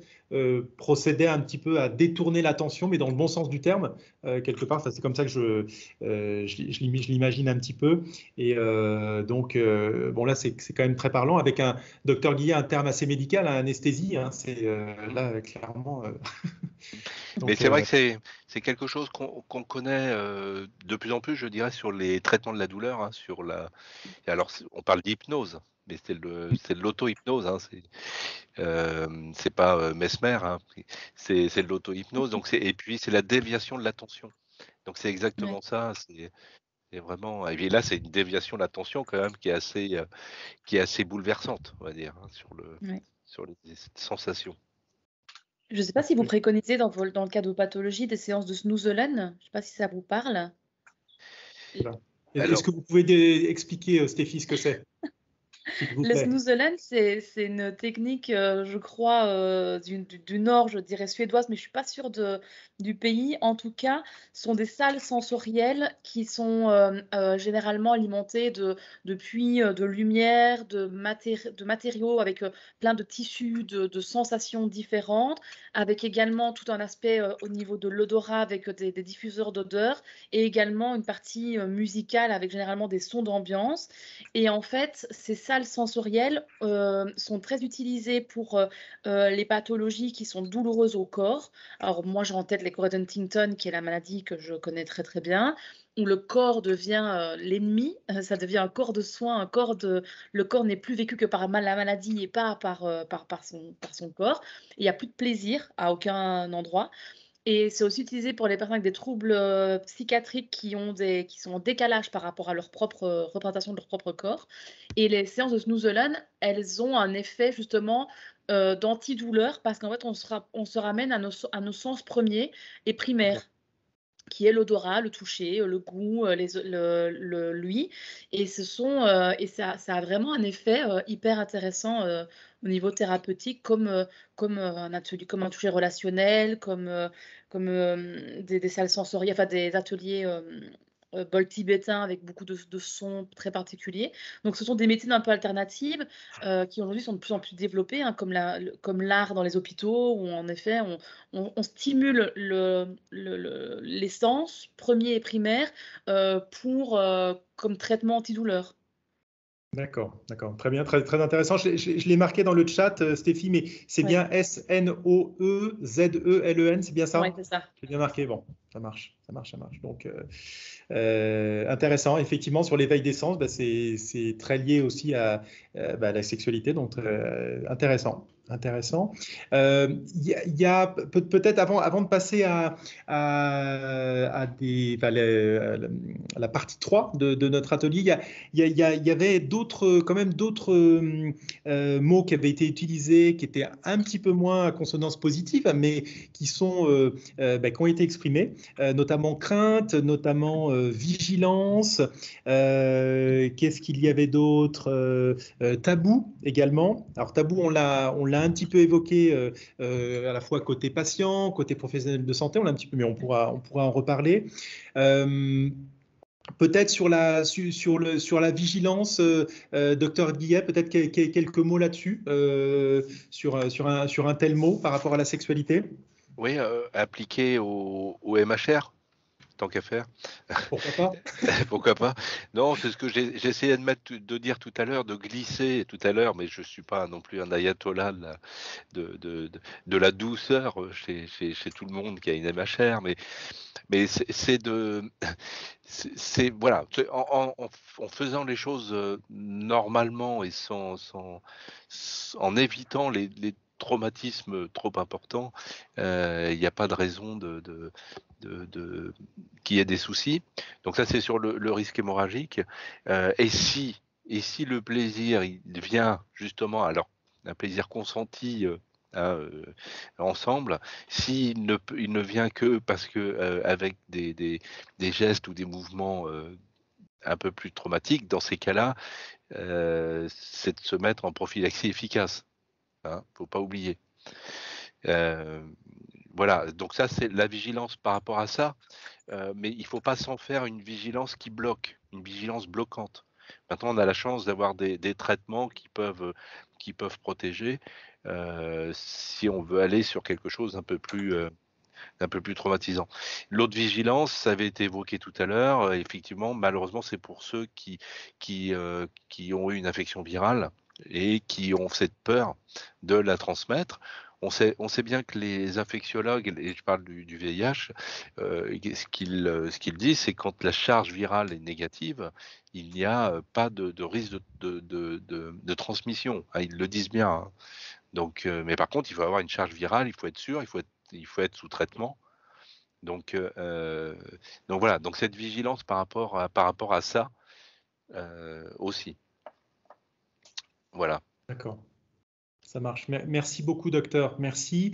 procédait un petit peu à détourner l'attention, mais dans le bon sens du terme quelque part. C'est comme ça que je l'imagine un petit peu. Et donc bon là c'est quand même très parlant avec un docteur Guillet, un terme assez médical, anesthésie. Hein, c'est là clairement. Mais c'est vrai que c'est quelque chose qu'on connaît de plus en plus, je dirais, sur les traitements de la douleur. Hein, alors, on parle d'hypnose, mais c'est de l'auto-hypnose. Hein, c'est pas Mesmer, hein, c'est de l'auto-hypnose. Donc et puis c'est la déviation de l'attention. Donc c'est exactement ça. C'est vraiment. Et là, c'est une déviation de l'attention quand même qui est assez bouleversante, on va dire, hein, sur les sensations. Je ne sais pas si vous préconisez dans le cas de pathologie des séances de snoozelen. Je ne sais pas si ça vous parle. Est-ce que vous pouvez expliquer, Stéphie, ce que c'est? s'il vous Le plaît. snoozelen, c'est une technique, je crois, du nord, je dirais suédoise, mais je suis pas sûre du pays. En tout cas, ce sont des salles sensorielles qui sont généralement alimentées de puits de lumière, de matériaux avec plein de tissus, de sensations différentes, avec également tout un aspect au niveau de l'odorat avec des diffuseurs d'odeurs et également une partie musicale avec généralement des sons d'ambiance. Et en fait, ces salles sensorielles sont très utilisées pour les pathologies qui sont douloureuses au corps. Alors moi, j'ai en tête les corps Huntington, qui est la maladie que je connais très très bien, où le corps devient l'ennemi, ça devient un corps de soins, le corps n'est plus vécu que par la maladie et pas par son corps. Il n'y a plus de plaisir à aucun endroit. Et c'est aussi utilisé pour les personnes avec des troubles psychiatriques qui sont en décalage par rapport à leur propre représentation de leur propre corps. Et les séances de snoozelen, elles ont un effet justement d'antidouleur parce qu'en fait, on se ramène à nos sens premiers et primaires, qui est l'odorat, le toucher, le goût, l'ouïe. Et, ça a vraiment un effet hyper intéressant au niveau thérapeutique, comme un atelier, comme un toucher relationnel, comme des salles sensorielles, enfin des ateliers bol tibétain avec beaucoup de sons très particuliers. Donc ce sont des médecines un peu alternatives qui aujourd'hui sont de plus en plus développées, hein, comme l'art dans les hôpitaux, où en effet on stimule les sens premiers et primaires comme traitement antidouleur. D'accord, très bien, très, très intéressant. Je l'ai marqué dans le chat, Stéphie, mais c'est bien S-N-O-E-Z-E-L-E-N, c'est bien ça? Oui, c'est ça. J'ai bien marqué, bon, ça marche. Donc, intéressant, effectivement, sur l'éveil des sens, c'est très lié aussi à la sexualité, donc intéressant. Il y a peut-être avant de passer à la partie 3 de notre atelier, il y avait quand même d'autres mots qui avaient été utilisés, qui étaient un petit peu moins à consonance positive, mais qui ont été exprimés, notamment crainte, notamment vigilance. Qu'est-ce qu'il y avait d'autre? Tabou également. Alors tabou, on l'a un petit peu évoqué à la fois côté patient, côté professionnel de santé, on l'a un petit peu, mais on pourra en reparler. Peut-être sur la vigilance, docteur Guillet, peut-être quelques mots là-dessus, sur un tel mot par rapport à la sexualité. Oui, appliqué au MHR, tant qu'à faire. Pourquoi pas? Pourquoi pas? Non, c'est ce que j'essayais de dire tout à l'heure, de glisser tout à l'heure, mais je suis pas non plus un ayatollah de la douceur chez tout le monde qui a une MHR, mais voilà, en faisant les choses normalement et en évitant les traumatismes trop importants, il n'y a pas de raison qu'il y ait des soucis. Donc ça, c'est sur le risque hémorragique. Et si le plaisir il vient justement, alors un plaisir consenti ensemble, s'il ne vient que parce que avec des gestes ou des mouvements un peu plus traumatiques, dans ces cas-là, c'est de se mettre en prophylaxie efficace. Faut pas oublier. Voilà, donc ça c'est la vigilance par rapport à ça, mais il faut pas s'en faire une vigilance qui bloque, une vigilance bloquante. Maintenant, on a la chance d'avoir des traitements qui peuvent protéger si on veut aller sur quelque chose d'un peu plus traumatisant. L'autre vigilance, ça avait été évoqué tout à l'heure, effectivement, malheureusement, c'est pour ceux qui ont eu une infection virale et qui ont cette peur de la transmettre. On sait bien que les infectiologues, et je parle du VIH, ce qu'ils disent, c'est quand la charge virale est négative, il n'y a pas de risque de transmission. Ils le disent bien. Hein. Donc, mais par contre, il faut avoir une charge virale, il faut être sûr, il faut être sous traitement. Donc voilà, donc cette vigilance par rapport à ça aussi. Voilà. D'accord. Ça marche. Merci beaucoup, docteur. Merci.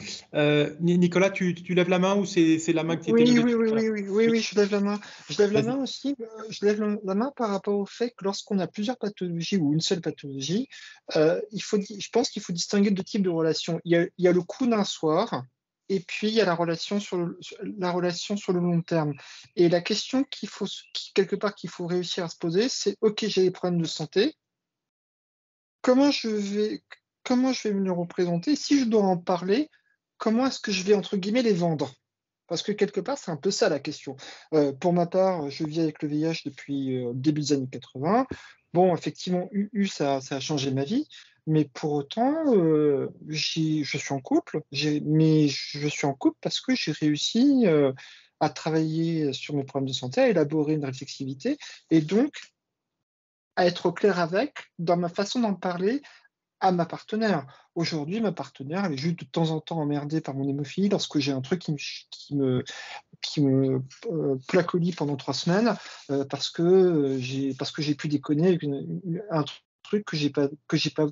Nicolas, tu lèves la main ou c'est la main que tu étais levée? Oui, je lève la main. Je lève la main aussi. Je lève la main par rapport au fait que lorsqu'on a plusieurs pathologies ou une seule pathologie, je pense qu'il faut distinguer deux types de relations. Il y a le coup d'un soir et puis il y a la relation sur le long terme. Et la question quelque part qu'il faut réussir à se poser, c'est OK, j'ai des problèmes de santé. Comment je vais me les représenter? Si je dois en parler, comment est-ce que je vais, entre guillemets, les vendre? Parce que quelque part, c'est un peu ça la question. Pour ma part, je vis avec le VIH depuis début des années 80. Bon, effectivement, ça a changé ma vie, mais pour autant, je suis en couple. Mais je suis en couple parce que j'ai réussi à travailler sur mes problèmes de santé, à élaborer une réflexivité, et donc à être au clair dans ma façon d'en parler à ma partenaire. Aujourd'hui, ma partenaire, elle est juste de temps en temps emmerdée par mon hémophilie lorsque j'ai un truc qui me placolie pendant 3 semaines parce que j'ai pu déconner avec un truc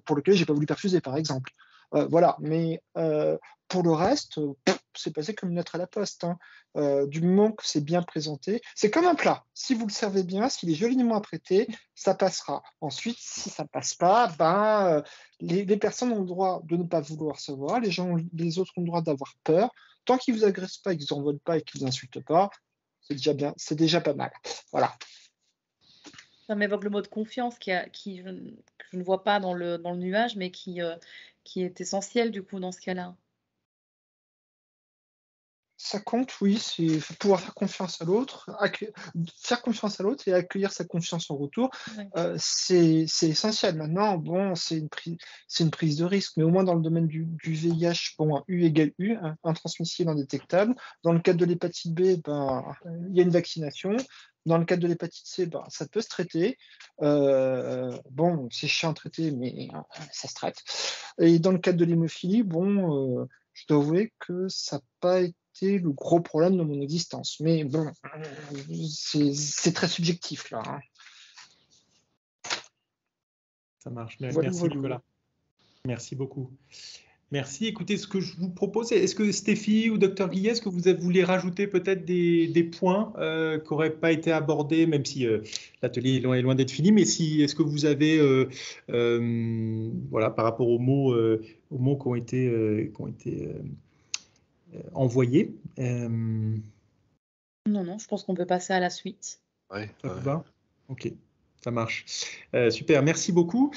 pour lequel j'ai pas voulu perfuser, par exemple. Voilà, mais pour le reste, c'est passé comme une lettre à la poste. Hein. Du moment que c'est bien présenté, c'est comme un plat. Si vous le servez bien, s'il est joliment apprêté, ça passera. Ensuite, si ça passe pas, les personnes ont le droit de ne pas vouloir savoir, les autres ont le droit d'avoir peur. Tant qu'ils vous agressent pas, qu'ils vous en veulent pas et qu'ils vous insultent pas, c'est déjà bien, c'est déjà pas mal. Voilà. Ça m'évoque le mot de confiance que je ne vois pas dans le nuage, mais qui est essentiel du coup dans ce cas-là. Ça compte, oui, c'est pouvoir faire confiance à l'autre, faire confiance à l'autre et accueillir sa confiance en retour. Ouais. C'est essentiel. Maintenant, bon, c'est une prise de risque, mais au moins dans le domaine du VIH, bon, U égale U, intransmissible, indétectable. Dans le cadre de l'hépatite B, il y a une vaccination. Dans le cadre de l'hépatite C, ça peut se traiter. Bon, c'est chiant à traiter, mais ça se traite. Et dans le cadre de l'hémophilie, bon, je dois avouer que ça n'a pas été le gros problème de mon existence. Mais bon, c'est très subjectif là. Hein. Ça marche. Merci Nicolas. Merci beaucoup. Merci. Écoutez, ce que je vous propose, est-ce que Stéphie ou Dr Guillet, est-ce que vous voulez rajouter peut-être des points qui n'auraient pas été abordés, même si l'atelier est loin d'être fini, mais est-ce que vous avez, voilà, par rapport aux mots qui ont été envoyés. Non, je pense qu'on peut passer à la suite. Ouais, ça vous va ? Ok, ça marche. Super, merci beaucoup.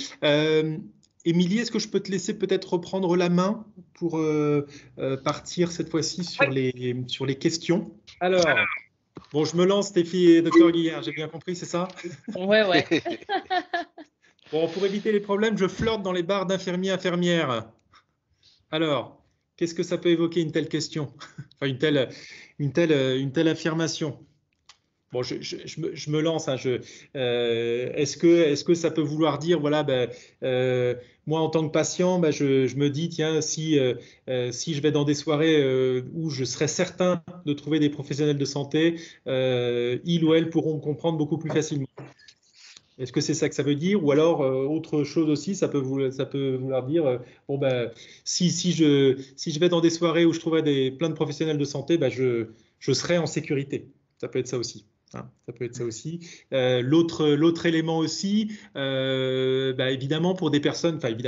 Émilie, est-ce que je peux te laisser peut-être reprendre la main pour partir cette fois-ci sur les questions ? Alors, bon, je me lance, Stéphie et Dr Guillard, j'ai bien compris, c'est ça ? Ouais. Bon, pour éviter les problèmes, je flirte dans les bars d'infirmiers-infirmières. Alors, qu'est-ce que ça peut évoquer une telle question ? Enfin, une telle affirmation. Bon, je me lance. Hein, est-ce que ça peut vouloir dire, voilà, moi en tant que patient, je me dis, tiens, si je vais dans des soirées où je serais certain de trouver des professionnels de santé, ils ou elles pourront me comprendre beaucoup plus facilement. Est-ce que c'est ça que ça veut dire? Ou alors, autre chose aussi, ça peut vouloir dire, si je vais dans des soirées où je trouverai plein de professionnels de santé, je serai en sécurité. Ça peut être ça aussi. Hein, ça peut être ça aussi. L'autre élément aussi, évidemment, pour des personnes atteintes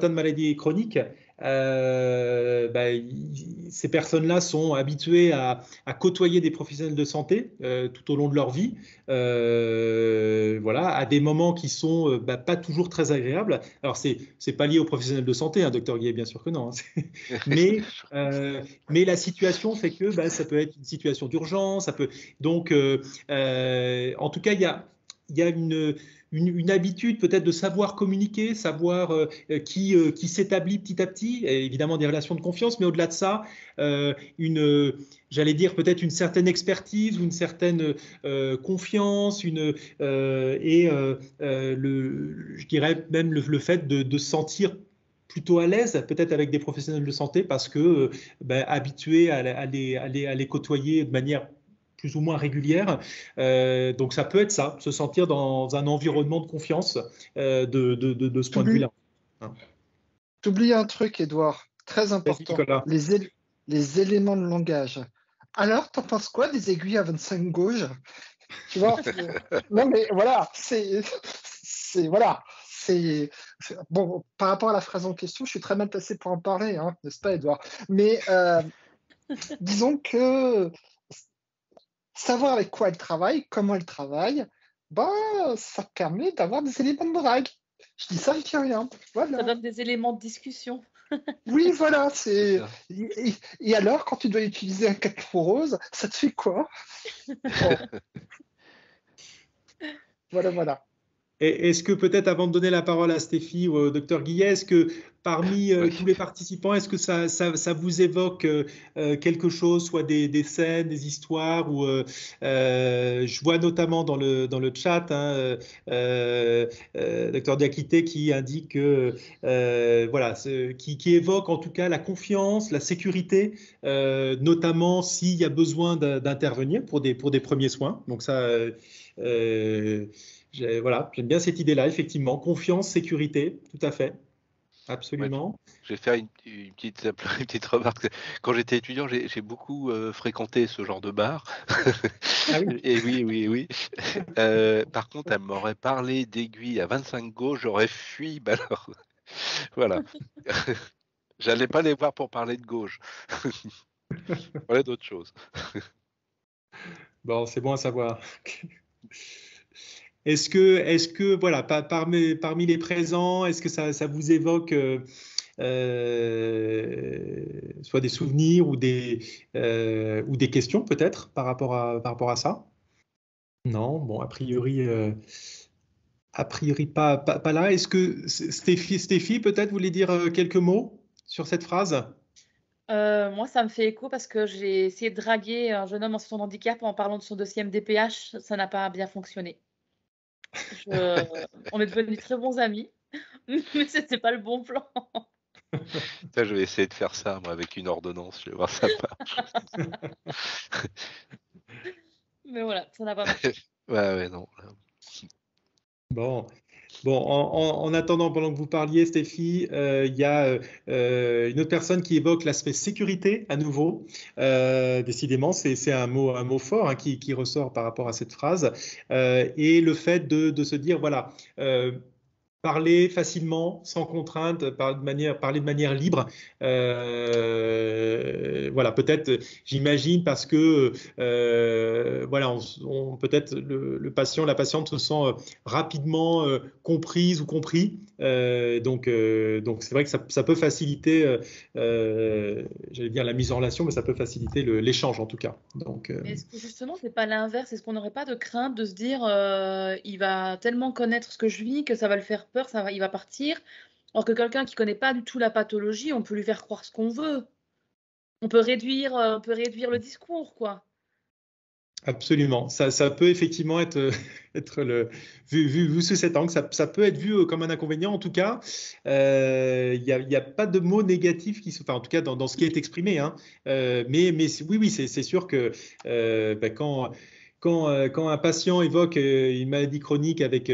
de maladies chroniques, ces personnes-là sont habituées à côtoyer des professionnels de santé tout au long de leur vie, voilà, à des moments qui sont pas toujours très agréables. Alors, c'est pas lié aux professionnels de santé, hein, docteur Guillet, bien sûr que non. Hein, mais la situation fait que ça peut être une situation d'urgence. Ça peut donc, en tout cas, il y a une habitude peut-être de savoir communiquer, savoir qui s'établit petit à petit, et évidemment des relations de confiance, mais au-delà de ça, j'allais dire peut-être une certaine expertise ou une certaine confiance, je dirais même le fait de se sentir plutôt à l'aise, peut-être avec des professionnels de santé, parce que habitués à les côtoyer de manière plus ou moins régulière. Donc ça peut être ça, se sentir dans un environnement de confiance de ce point de vue-là. Tu oublies un truc, Edouard, très Vas-y, important, Nicolas. les éléments de langage. Alors, t'en penses quoi des aiguilles à 25 gauges? Tu vois? Non, mais voilà, voilà. Bon, par rapport à la phrase en question, je suis très mal placé pour en parler, hein, n'est-ce pas, Edouard? Mais disons que savoir avec quoi elle travaille, comment elle travaille, bah, ça permet d'avoir des éléments de drague. Je dis ça, je dis rien. Ça Voilà. donne des éléments de discussion. Oui, voilà. C'est ça. Et alors, quand tu dois utiliser un 4 rose, ça te fait quoi? Bon. Voilà. Et est-ce que peut-être avant de donner la parole à Stéphie ou au docteur Guillet, est-ce que parmi Oui. tous les participants, est-ce que ça vous évoque quelque chose, soit des scènes, des histoires ou je vois notamment dans le chat, docteur Diakité qui indique que voilà, qui évoque en tout cas la confiance, la sécurité, notamment s'il y a besoin d'intervenir pour des premiers soins. Donc ça. Voilà, j'aime bien cette idée-là, effectivement. Confiance, sécurité, tout à fait. Absolument. Ouais, je vais faire une petite remarque. Quand j'étais étudiant, j'ai beaucoup fréquenté ce genre de bar. Ah oui. Et oui. Par contre, elle m'aurait parlé d'aiguilles à 25 gauges, j'aurais fui. Bah alors, voilà. J'allais pas les voir pour parler de gauche. Voilà d'autres choses. Bon, c'est bon à savoir. Est-ce que voilà, parmi les présents, est-ce que ça vous évoque soit des souvenirs ou des questions peut-être par rapport à ça? Non, bon, a priori pas là. Est-ce que Stéphie peut-être voulait dire quelques mots sur cette phrase? Moi, ça me fait écho parce que j'ai essayé de draguer un jeune homme en situation de handicap en parlant de son dossier MDPH. Ça n'a pas bien fonctionné. On est devenus très bons amis, mais c'était pas le bon plan. Ça, je vais essayer de faire ça, moi, avec une ordonnance. Je vais voir ça marche. Mais voilà, ça n'a pas marché. Ouais, non. Bon, en attendant, pendant que vous parliez, Stéphie, il y a une autre personne qui évoque l'aspect sécurité à nouveau. Décidément, c'est un mot fort qui ressort par rapport à cette phrase. Et le fait de se dire, voilà, parler facilement, sans contrainte, parler de manière libre. Voilà, peut-être, j'imagine, parce que voilà, peut-être le patient, la patiente se sent rapidement comprise ou compris. Donc c'est vrai que ça peut faciliter, j'allais dire la mise en relation, mais ça peut faciliter l'échange en tout cas. Donc, est-ce que justement, c'est pas l'inverse? Est-ce qu'on n'aurait pas de crainte de se dire il va tellement connaître ce que je vis que ça va le faire peur, il va partir? Alors que quelqu'un qui connaît pas du tout la pathologie, on peut lui faire croire ce qu'on veut. On peut réduire le discours, quoi. Absolument, ça peut effectivement être vu sous cet angle, ça peut être vu comme un inconvénient. En tout cas, il n'y a pas de mots négatifs enfin, en tout cas dans ce qui est exprimé. Hein. Mais oui, c'est sûr que quand un patient évoque une maladie chronique avec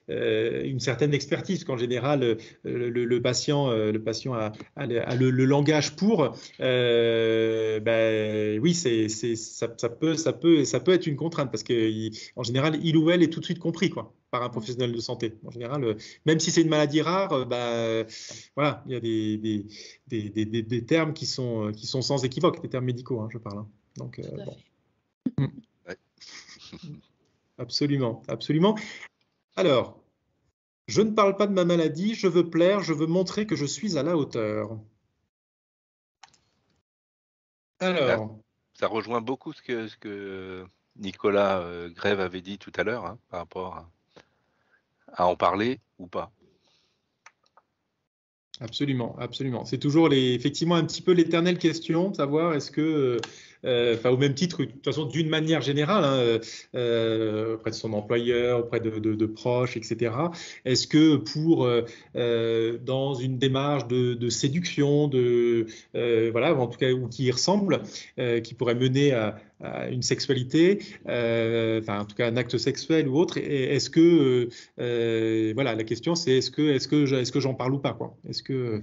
une certaine expertise, qu'en général le patient a le langage pour, oui, ça peut être une contrainte parce qu'en général, il ou elle est tout de suite compris par un professionnel de santé. En général, même si c'est une maladie rare, voilà, il y a des termes qui sont sans équivoque, des termes médicaux, hein, je parle. Hein. Donc, bon. Ouais. Absolument. Alors, je ne parle pas de ma maladie, je veux plaire, je veux montrer que je suis à la hauteur. Alors, ça rejoint beaucoup ce que Nicolas Grève avait dit tout à l'heure, hein, par rapport à en parler ou pas. Absolument. C'est toujours effectivement un petit peu l'éternelle question de savoir est-ce que au même titre, de toute façon, d'une manière générale, auprès de son employeur, auprès de proches, etc. Est-ce que dans une démarche de séduction, voilà, en tout cas, ou qui y ressemble, qui pourrait mener à une sexualité, en tout cas un acte sexuel ou autre, est-ce que, voilà, la question c'est est-ce que j'en parle ou pas, quoi. Est-ce que,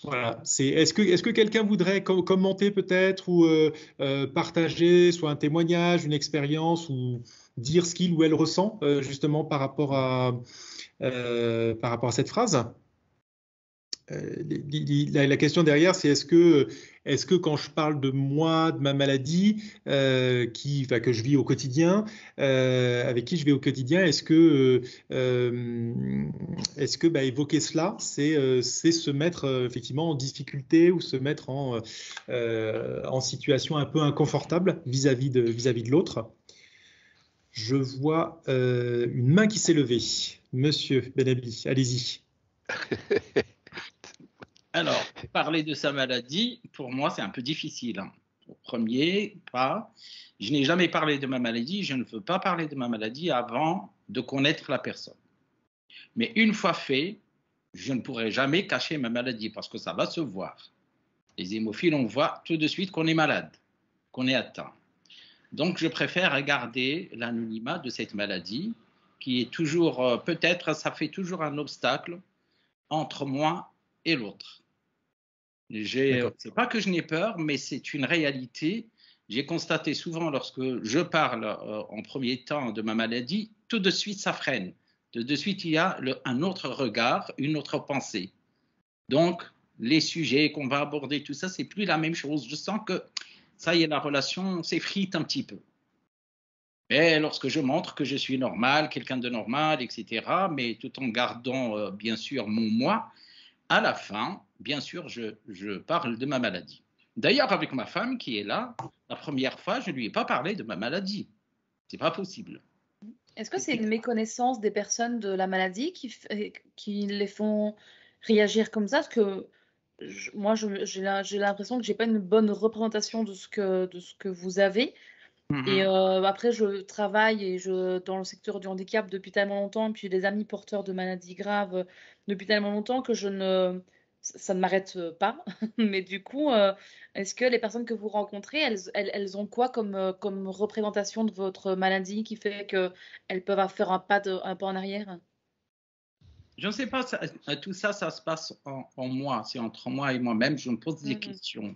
voilà, est-ce que quelqu'un voudrait commenter peut-être ou partager soit un témoignage, une expérience ou dire ce qu'il ou elle ressent justement par rapport à cette phrase? La question derrière, c'est est-ce que quand je parle de moi, de ma maladie que je vis au quotidien, avec qui je vis au quotidien, est-ce que évoquer cela, c'est se mettre effectivement en difficulté ou se mettre en situation un peu inconfortable vis-à-vis de l'autre? Je vois une main qui s'est levée. Monsieur Benabi, allez-y. Alors, parler de sa maladie, pour moi, c'est un peu difficile. Au premier pas, je n'ai jamais parlé de ma maladie, je ne veux pas parler de ma maladie avant de connaître la personne. Mais une fois fait, je ne pourrai jamais cacher ma maladie parce que ça va se voir. Les hémophiles, on voit tout de suite qu'on est malade, qu'on est atteint. Donc, je préfère garder l'anonymat de cette maladie qui est toujours, peut-être, ça fait toujours un obstacle entre moi et l'autre. C'est pas que je n'ai peur, mais c'est une réalité. J'ai constaté souvent lorsque je parle en premier temps de ma maladie, tout de suite ça freine. Tout de suite il y a un autre regard, une autre pensée. Donc les sujets qu'on va aborder, tout ça, c'est plus la même chose. Je sens que ça y est, la relation s'effrite un petit peu. Mais lorsque je montre que je suis normal, quelqu'un de normal, etc., mais tout en gardant bien sûr mon moi, à la fin, bien sûr, je parle de ma maladie. D'ailleurs, avec ma femme qui est là, la première fois, je ne lui ai pas parlé de ma maladie. C'est pas possible. Est-ce que c'est une méconnaissance des personnes de la maladie qui les font réagir comme ça? Parce que moi, j'ai l'impression que j'ai pas une bonne représentation de ce que vous avez. Et après, je travaille dans le secteur du handicap depuis tellement longtemps, puis des amis porteurs de maladies graves depuis tellement longtemps que ça ne m'arrête pas. Mais du coup, est-ce que les personnes que vous rencontrez, elles ont quoi comme représentation de votre maladie qui fait qu'elles peuvent faire un pas en arrière? Je ne sais pas, tout ça, ça se passe en moi, c'est entre moi et moi-même, je me pose des questions.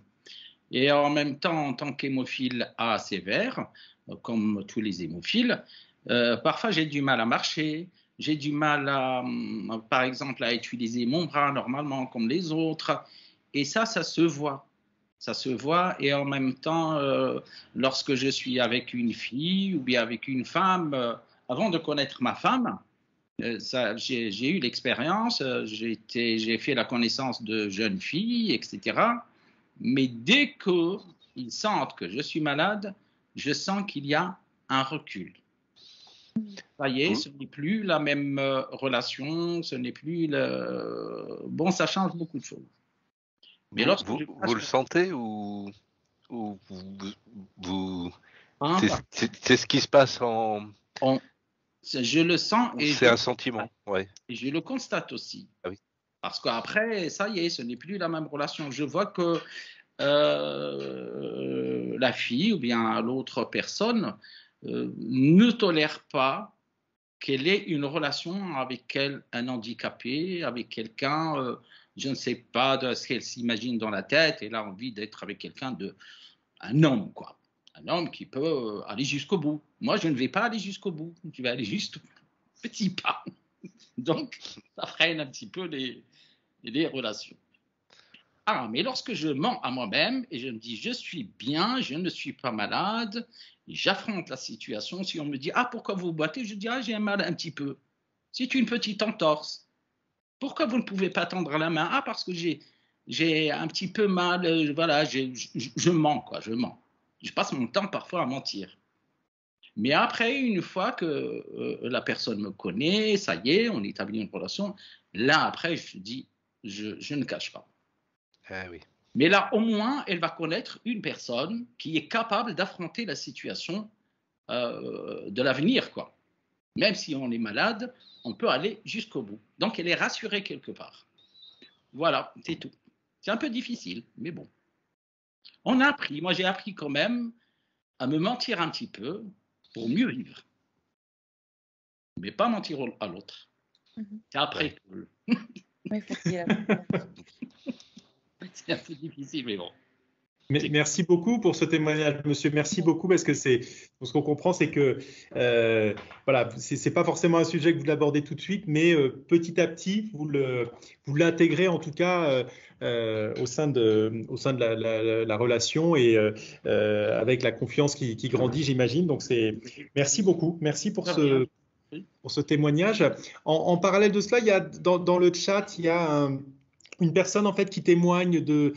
Et en même temps, en tant qu'hémophile A sévère, comme tous les hémophiles, parfois j'ai du mal à marcher, j'ai du mal par exemple, à utiliser mon bras normalement comme les autres. Et ça se voit. Ça se voit. Et en même temps, lorsque je suis avec une fille ou bien avec une femme, avant de connaître ma femme, j'ai eu l'expérience, j'ai fait la connaissance de jeunes filles, etc. Mais dès qu'ils sentent que je suis malade, je sens qu'il y a un recul. Ça y est, ce n'est plus la même relation, ce n'est plus Bon, ça change beaucoup de choses. Mais vous le sentez ou c'est ce qui se passe Je le sens et c'est un sentiment, ouais. Et je le constate aussi. Ah oui. Parce qu'après, ça y est, ce n'est plus la même relation. Je vois que la fille ou bien l'autre personne ne tolère pas qu'elle ait une relation avec un handicapé, avec quelqu'un, je ne sais pas de ce qu'elle s'imagine dans la tête, elle a envie d'être avec un homme, quoi. Un homme qui peut aller jusqu'au bout. Moi, je ne vais pas aller jusqu'au bout, je vais aller juste petit pas. Donc, ça freine un petit peu les relations. Ah, mais lorsque je mens à moi-même et je me dis je suis bien, je ne suis pas malade, j'affronte la situation. Si on me dit ah pourquoi vous boitez, je dis ah j'ai un mal un petit peu. C'est une petite entorse. Pourquoi vous ne pouvez pas tendre la main? Ah parce que j'ai un petit peu mal. Voilà, je mens quoi, je mens. Je passe mon temps parfois à mentir. Mais après, une fois que la personne me connaît, ça y est, on établit une relation. Là après, je dis je ne cache pas. Ah oui. Mais là, au moins, elle va connaître une personne qui est capable d'affronter la situation de l'avenir, quoi. Même si on est malade, on peut aller jusqu'au bout. Donc, elle est rassurée quelque part. Voilà, c'est tout. C'est un peu difficile, mais bon. On a appris, moi j'ai appris quand même à me mentir un petit peu pour mieux vivre. Mais pas mentir à l'autre. C'est après que... Oui, faut qu'il y ait C'est un peu difficile, mais bon. Merci beaucoup pour ce témoignage, monsieur. Merci beaucoup parce que ce qu'on comprend, c'est que voilà, c'est pas forcément un sujet que vous l'abordez tout de suite, mais petit à petit, vous l'intégrez en tout cas au sein de la relation et avec la confiance qui grandit, j'imagine. Donc merci beaucoup, merci pour ce témoignage. En parallèle de cela, il y a dans le chat, il y a une personne en fait qui témoigne de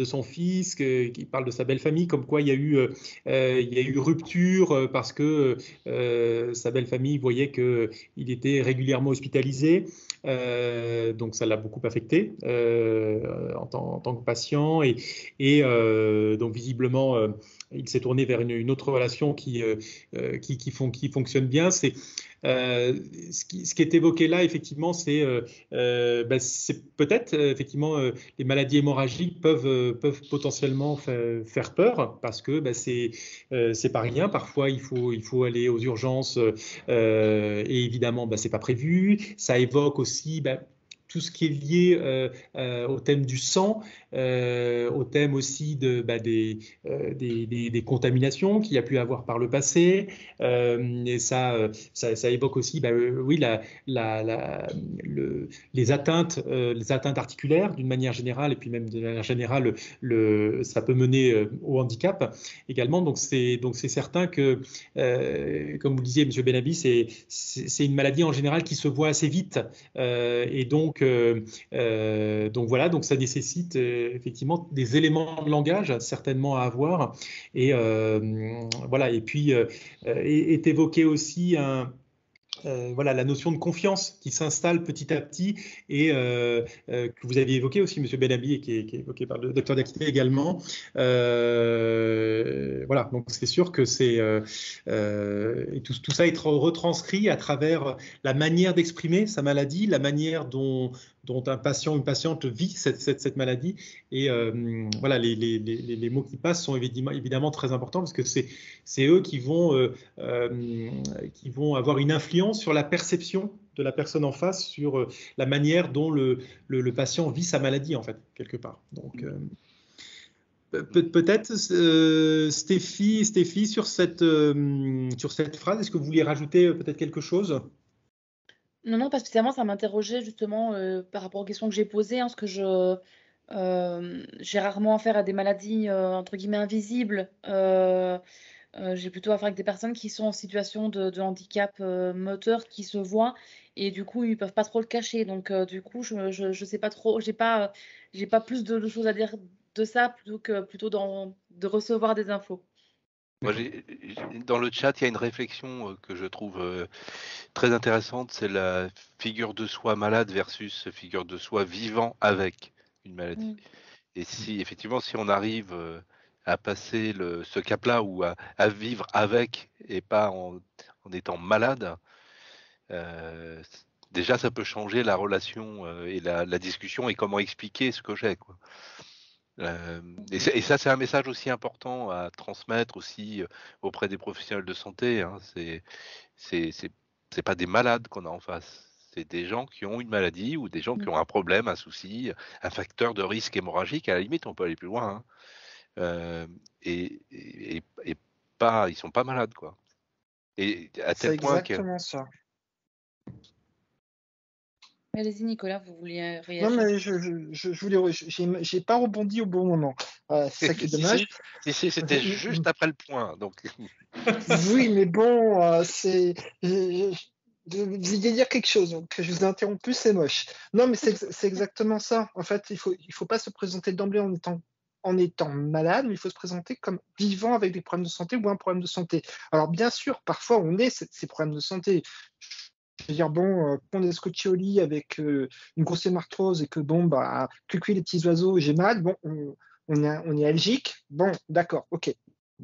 son fils, qui parle de sa belle famille, comme quoi il y a eu rupture parce que sa belle famille voyait qu'il était régulièrement hospitalisé. Donc ça l'a beaucoup affecté en tant que patient et donc visiblement il s'est tourné vers une autre relation qui fonctionne bien. C'est ce qui est évoqué là, effectivement, c'est peut-être effectivement les maladies hémorragiques peuvent potentiellement faire peur parce que c'est pas rien. Parfois, il faut aller aux urgences et évidemment, c'est pas prévu. Ça évoque aussi tout ce qui est lié au thème du sang, au thème aussi des contaminations qu'il y a pu avoir par le passé. Et ça évoque aussi oui, les atteintes articulaires d'une manière générale, et puis même de manière générale, ça peut mener au handicap également. Donc c'est certain que, comme vous le disiez, Monsieur Benabi, c'est une maladie en général qui se voit assez vite. Et donc voilà, donc ça nécessite effectivement des éléments de langage certainement à avoir. Et voilà, et puis est évoqué aussi voilà, la notion de confiance qui s'installe petit à petit et que vous aviez évoqué aussi, Monsieur Benabi, et qui est évoqué par le docteur Diakité également. Voilà, donc c'est sûr que et tout ça est retranscrit à travers la manière d'exprimer sa maladie, la manière dont un patient, une patiente vit cette maladie. Et voilà, les mots qui passent sont évidemment très importants parce que c'est eux qui vont avoir une influence sur la perception de la personne en face, sur la manière dont le patient vit sa maladie, en fait, quelque part. Donc, peut-être, Stéphie, sur cette phrase, est-ce que vous vouliez rajouter peut-être quelque chose ? Non, pas spécialement, ça m'interrogeait justement par rapport aux questions que j'ai posées, parce que j'ai rarement affaire à des maladies entre guillemets invisibles. J'ai plutôt affaire avec des personnes qui sont en situation de handicap moteur, qui se voient et du coup ils peuvent pas trop le cacher. Donc du coup je sais pas trop, j'ai pas plus de choses à dire de ça plutôt de recevoir des infos. Moi, dans le chat, il y a une réflexion que je trouve très intéressante, c'est la figure de soi malade versus figure de soi vivant avec une maladie. Et si on arrive à passer ce cap-là ou à vivre avec et pas en étant malade, déjà ça peut changer la relation et la discussion et comment expliquer ce que j'ai, quoi. Et ça, c'est un message aussi important à transmettre aussi auprès des professionnels de santé, hein. C'est pas des malades qu'on a en face, c'est des gens qui ont une maladie ou des gens qui ont un problème, un souci, un facteur de risque hémorragique. À la limite, on peut aller plus loin, hein. Et pas, ils sont pas malades, quoi. Et à tel point que... C'est exactement ça. Allez-y Nicolas, vous vouliez réagir? Non, mais je voulais, j'ai pas rebondi au bon moment. C'est ça qui est dommage. Si, c'était juste après le point. Donc... Oui, mais bon, vous vouliez dire quelque chose, donc je vous ai interrompu, c'est moche. Non, mais c'est exactement ça. En fait, il faut pas se présenter d'emblée en étant malade, mais il faut se présenter comme vivant avec des problèmes de santé ou un problème de santé. Alors bien sûr, parfois on a ces problèmes de santé. Je veux dire, bon, quand on est scotché au lit avec une grosse hémarthrose et que, bon, bah, cuicui les petits oiseaux, j'ai mal, bon, on est allergique, bon, d'accord, ok,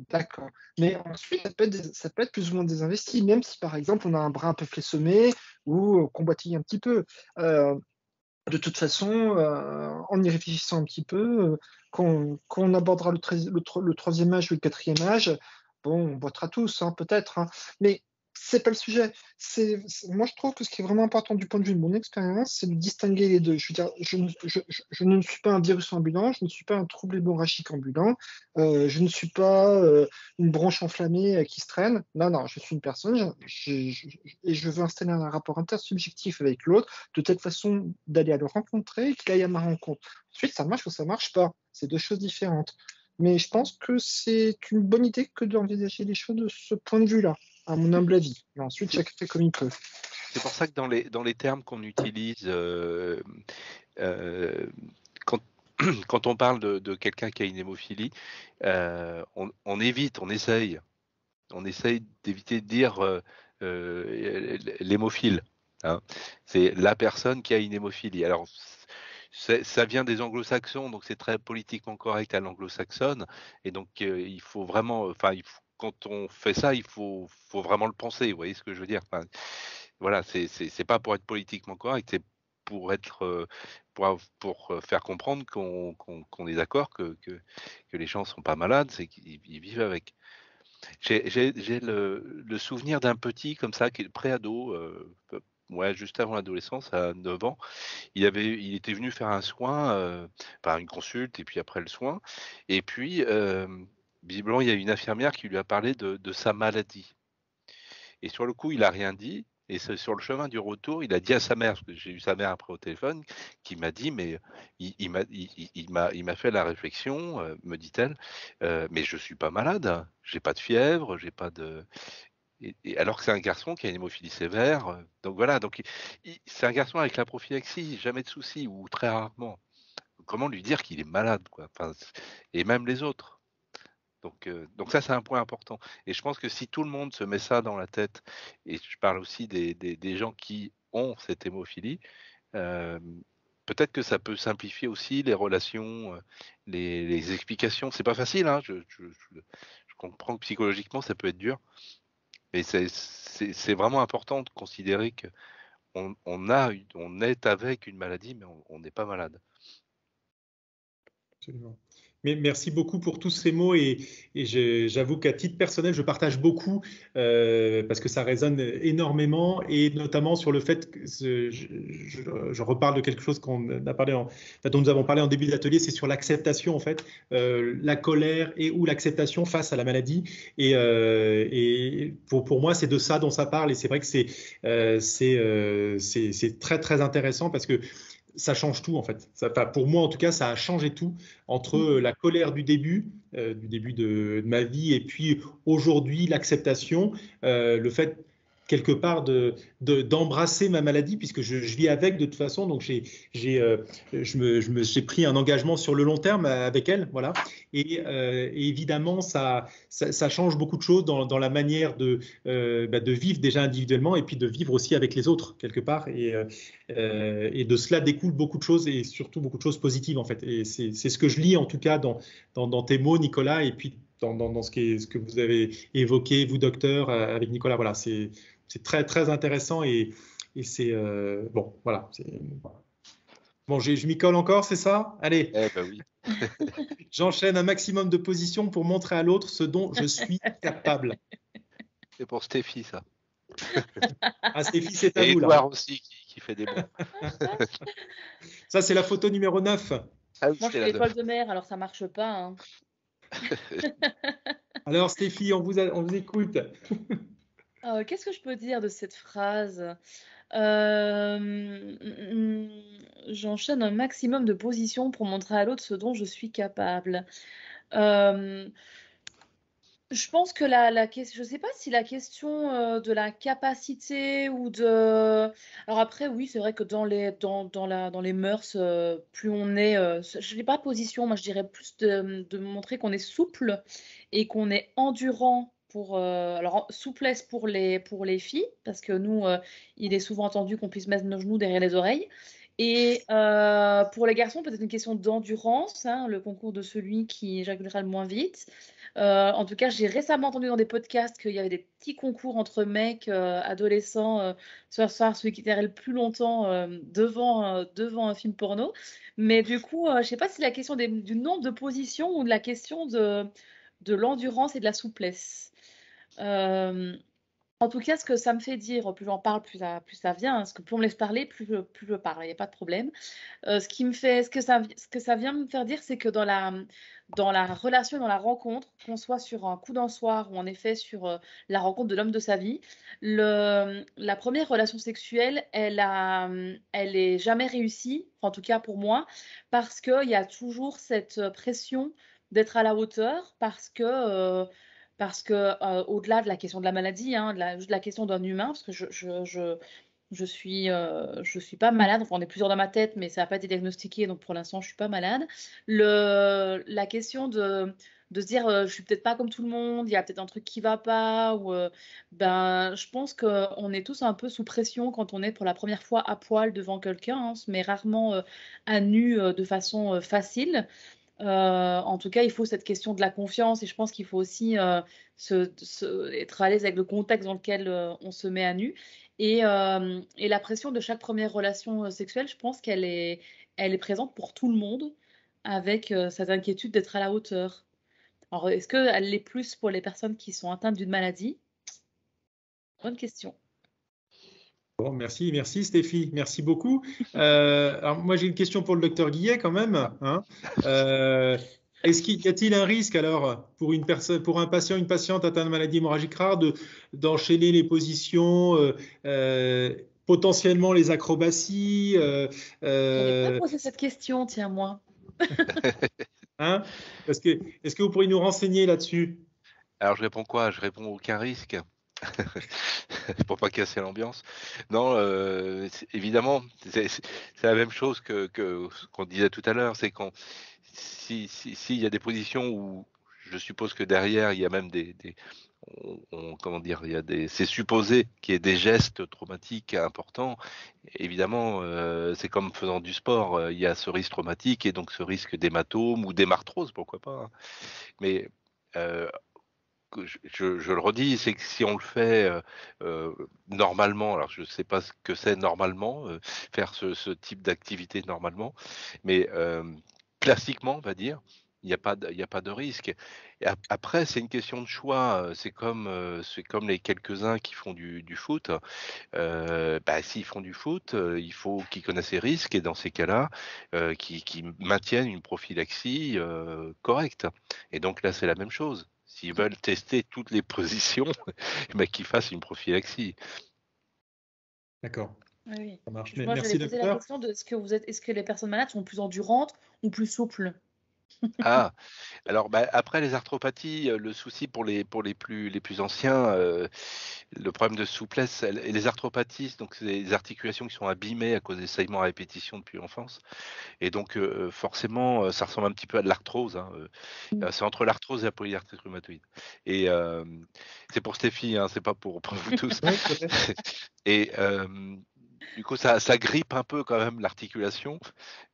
d'accord. Mais ensuite, ça peut être plus ou moins désinvesti, même si, par exemple, on a un bras un peu flessomé ou qu'on boitille un petit peu. De toute façon, en y réfléchissant un petit peu, quand on abordera le troisième âge ou le quatrième âge, bon, on boitera tous, hein, peut-être, hein, mais c'est pas le sujet. Moi, je trouve que ce qui est vraiment important du point de vue de mon expérience, c'est de distinguer les deux. Je veux dire, je ne suis pas un virus ambulant, je ne suis pas un trouble hémorragique ambulant, je ne suis pas une bronche enflammée qui se traîne. Non, non, je suis une personne et je veux installer un rapport intersubjectif avec l'autre de telle façon d'aller à le rencontrer et qu'il aille à ma rencontre. Ensuite, ça marche ou ça marche pas. C'est deux choses différentes. Mais je pense que c'est une bonne idée que d'envisager les choses de ce point de vue-là, à mon humble avis. Et ensuite, chacun fait comme il peut. C'est pour ça que dans les termes qu'on utilise, quand on parle de quelqu'un qui a une hémophilie, on évite, on essaye d'éviter de dire l'hémophile. Hein. C'est la personne qui a une hémophilie. Alors, ça vient des anglo-saxons, donc c'est très politiquement correct à l'anglo-saxonne. Et donc, il faut vraiment, quand on fait ça, il faut vraiment le penser. Vous voyez ce que je veux dire? Enfin, voilà, c'est pas pour être politiquement correct, c'est pour être, pour faire comprendre qu'on est d'accord que les gens sont pas malades, c'est qu'ils vivent avec. J'ai le souvenir d'un petit comme ça qui est préado, ouais, juste avant l'adolescence, à 9 ans. Il était venu faire un soin, une consulte et puis après le soin. Et puis, visiblement, il y a une infirmière qui lui a parlé de sa maladie. Et sur le coup, il a rien dit. Et sur le chemin du retour, il a dit à sa mère, parce que j'ai eu sa mère après au téléphone, qui m'a dit, mais il m'a fait la réflexion, me dit-elle, mais je suis pas malade, j'ai pas de fièvre, j'ai pas de. Et alors que c'est un garçon qui a une hémophilie sévère, donc voilà, donc c'est un garçon avec la prophylaxie, jamais de souci ou très rarement. Comment lui dire qu'il est malade, quoi, et même les autres. Donc ça, c'est un point important. Et je pense que si tout le monde se met ça dans la tête, et je parle aussi des gens qui ont cette hémophilie, peut-être que ça peut simplifier aussi les relations, les explications. C'est pas facile, hein, je comprends que psychologiquement, ça peut être dur, mais c'est vraiment important de considérer qu'on est avec une maladie, mais on n'est pas malade. Absolument. Mais merci beaucoup pour tous ces mots et j'avoue qu'à titre personnel, je partage beaucoup parce que ça résonne énormément et notamment sur le fait que je reparle de quelque chose qu'on a parlé dont nous avons parlé en début d'atelier, c'est sur l'acceptation en fait, la colère et ou l'acceptation face à la maladie et pour moi c'est de ça dont ça parle et c'est vrai que c'est très très intéressant parce que ça change tout en fait. Pour moi en tout cas, ça a changé tout entre la colère du début de ma vie et puis aujourd'hui l'acceptation, le fait quelque part d'embrasser ma maladie puisque je vis avec de toute façon. Donc j'ai pris un engagement sur le long terme avec elle, voilà. Et évidemment ça change beaucoup de choses dans la manière de vivre déjà individuellement et puis de vivre aussi avec les autres quelque part et de cela découle beaucoup de choses et surtout beaucoup de choses positives en fait. Et c'est ce que je lis en tout cas dans tes mots, Nicolas, et puis dans ce que vous avez évoqué, vous, docteur, avec Nicolas. Voilà, c'est très, très intéressant et c'est bon, voilà. Bon, je m'y colle encore, c'est ça? Allez. Eh ben oui. J'enchaîne un maximum de positions pour montrer à l'autre ce dont je suis capable. C'est pour Stéphie, ça. Ah, Stéphie, c'est à et vous, là. Edouard aussi, qui fait des bons. Ça, c'est la photo numéro 9. Ah oui, moi, je fais l'étoile de mer, alors ça ne marche pas. Hein. Alors, Stéphie, on vous écoute. Qu'est-ce que je peux dire de cette phrase? J'enchaîne un maximum de positions pour montrer à l'autre ce dont je suis capable. Je pense que je ne sais pas si la question de la capacité ou de... Alors après, oui, c'est vrai que dans les mœurs, plus on est... je n'ai pas position, moi je dirais plus de montrer qu'on est souple et qu'on est endurant alors souplesse pour les filles, parce que nous, il est souvent entendu qu'on puisse mettre nos genoux derrière les oreilles. Et pour les garçons, peut-être une question d'endurance, hein, le concours de celui qui éjaculera le moins vite. En tout cas, j'ai récemment entendu dans des podcasts qu'il y avait des petits concours entre mecs, adolescents, ce soir, celui qui tirerait le plus longtemps devant un film porno. Mais du coup, je ne sais pas si la question du nombre de positions ou de la question de l'endurance et de la souplesse. En tout cas, ce que ça me fait dire, plus j'en parle, plus ça vient. Hein, parce que plus on me laisse parler, plus je parle. Il n'y a pas de problème. Ce que ça vient me faire dire, c'est que dans la relation, dans la rencontre, qu'on soit sur un coup d'un soir ou en effet sur la rencontre de l'homme de sa vie, la première relation sexuelle, elle est jamais réussie, enfin, en tout cas pour moi, parce qu'il y a toujours cette pression d'être à la hauteur, parce que au-delà de la question de la maladie, hein, juste la question d'un humain, parce que je suis pas malade, enfin on est plusieurs dans ma tête, mais ça n'a pas été diagnostiqué, donc pour l'instant je suis pas malade. La question de se dire je suis peut-être pas comme tout le monde, il y a peut-être un truc qui va pas, ou ben je pense qu'on est tous un peu sous pression quand on est pour la première fois à poil devant quelqu'un, hein, on se met rarement à nu de façon facile. En tout cas, il faut cette question de la confiance et je pense qu'il faut aussi être à l'aise avec le contexte dans lequel on se met à nu. Et la pression de chaque première relation sexuelle, je pense qu'elle est présente pour tout le monde avec cette inquiétude d'être à la hauteur. Alors, est-ce qu'elle l'est plus pour les personnes qui sont atteintes d'une maladie? Bonne question. Bon, merci Stéphie, merci beaucoup. Alors moi j'ai une question pour le docteur Guillet quand même. Hein. Y a-t-il un risque alors pour une personne, pour un patient, une patiente atteinte de maladie hémorragique rare d'enchaîner les positions, potentiellement les acrobaties J'avais pas posé cette question, tiens moi. Hein, est-ce que vous pourriez nous renseigner là-dessus? Alors je réponds quoi? Je réponds aucun risque. Pour pas casser l'ambiance. Non, évidemment, c'est la même chose qu'on disait tout à l'heure, c'est s'il y a des positions où je suppose que derrière il y a même comment dire, c'est supposé qu'il y ait des gestes traumatiques importants. Évidemment, c'est comme faisant du sport, il y a ce risque traumatique et donc ce risque d'hématome ou d'hémarthrose, pourquoi pas. Hein. Mais je le redis, c'est que si on le fait normalement, alors je ne sais pas ce que c'est normalement, faire ce type d'activité normalement, mais classiquement, on va dire, il n'y a pas de risque. Et après, c'est une question de choix. C'est comme les quelques-uns qui font du foot. S'ils font du foot, il faut qu'ils connaissent les risques et dans ces cas-là, qu'ils maintiennent une prophylaxie correcte. Et donc là, c'est la même chose. S'ils veulent tester toutes les positions, qu'ils fassent une prophylaxie. D'accord. Oui. Ça marche. Moi, Merci j'avais posé la question de est-ce que les personnes malades sont plus endurantes ou plus souples? Ah, alors après les arthropathies, le souci pour les plus anciens, le problème de souplesse, et les arthropathies, donc c'est des articulations qui sont abîmées à cause des saignements à répétition depuis l'enfance, et donc forcément, ça ressemble un petit peu à de l'arthrose. Hein, c'est entre l'arthrose et la polyarthrite rhumatoïde. Et c'est pour Stéphie, hein, c'est pas pour vous tous. Oui, tout à fait. Et du coup, ça grippe un peu quand même l'articulation,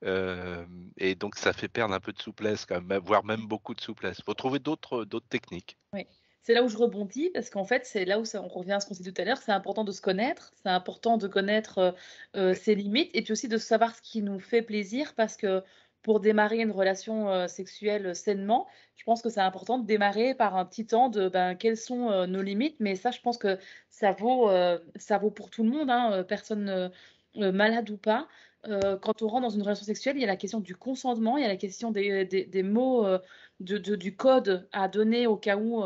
et donc ça fait perdre un peu de souplesse quand même, voire même beaucoup de souplesse. Il faut trouver d'autres techniques. Oui. C'est là où je rebondis, parce qu'en fait, c'est là où on revient à ce qu'on s'est dit tout à l'heure, c'est important de se connaître, c'est important de connaître ses limites, et puis aussi de savoir ce qui nous fait plaisir, parce que pour démarrer une relation sexuelle sainement, je pense que c'est important de démarrer par un petit temps de quelles sont nos limites, mais ça, je pense que ça vaut pour tout le monde, hein, personne malade ou pas. Quand on rentre dans une relation sexuelle, il y a la question du consentement, il y a la question des mots, du code à donner au cas où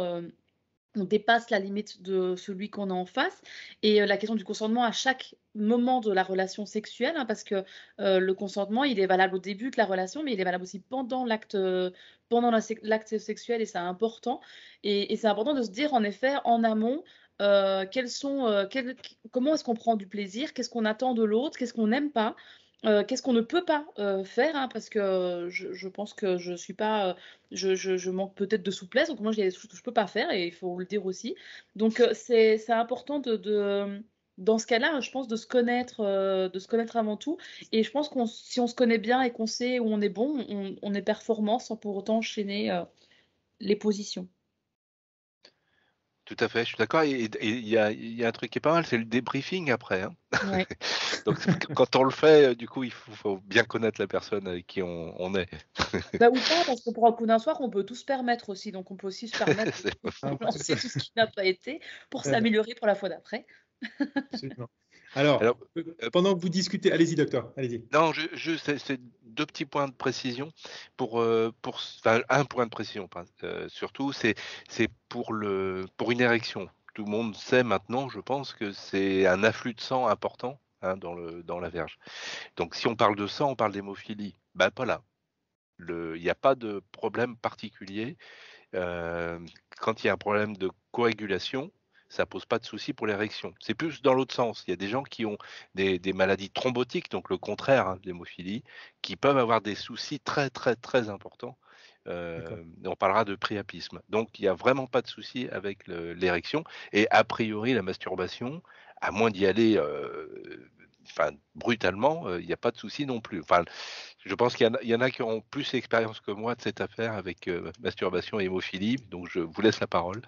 on dépasse la limite de celui qu'on a en face. Et la question du consentement à chaque moment de la relation sexuelle, hein, parce que le consentement, il est valable au début de la relation, mais il est valable aussi pendant l'acte sexuel, et c'est important. Et c'est important de se dire, en effet, en amont, comment est-ce qu'on prend du plaisir, qu'est-ce qu'on attend de l'autre, qu'est-ce qu'on n'aime pas, qu'est-ce qu'on ne peut pas faire, hein, parce que je pense que je suis pas, je manque peut-être de souplesse, donc moi, il y a des choses que je peux pas faire et il faut le dire aussi. Donc c'est important dans ce cas-là, je pense, de se connaître avant tout. Et je pense si on se connaît bien et qu'on sait où on est bon, on est performant sans pour autant enchaîner les positions. Tout à fait, je suis d'accord. Et il y a un truc qui est pas mal, c'est le débriefing après, hein. Ouais. Donc quand on le fait, du coup, il faut bien connaître la personne avec qui on est. Bah, ou pas, parce que pour un coup d'un soir, on peut tout se permettre aussi. Donc on peut aussi se permettre C'est pas faux. de lancer tout ce qui n'a pas été pour Voilà, s'améliorer pour la fois d'après. absolument. Alors, Alors, euh, pendant que vous discutez, allez-y, docteur, allez-y. non, c'est deux petits points de précision enfin, un point de précision, surtout, c'est pour une érection. Tout le monde sait maintenant, je pense, que c'est un afflux de sang important, hein, dans la verge. Donc, si on parle de sang, on parle d'hémophilie. Ben, pas là. Il n'y a pas de problème particulier. Euh, Quand il y a un problème de coagulation, ça pose pas de souci pour l'érection. C'est plus dans l'autre sens. Il y a des gens qui ont des maladies thrombotiques, donc le contraire, hein, de l'hémophilie, qui peuvent avoir des soucis très très très importants. D'accord. On parlera de priapisme. Donc il n'y a vraiment pas de souci avec l'érection. Et a priori, la masturbation, à moins d'y aller enfin, brutalement, il n'y a pas de souci non plus. Enfin, je pense qu'il y en a qui ont plus d'expérience que moi de cette affaire avec masturbation et hémophilie, donc je vous laisse la parole.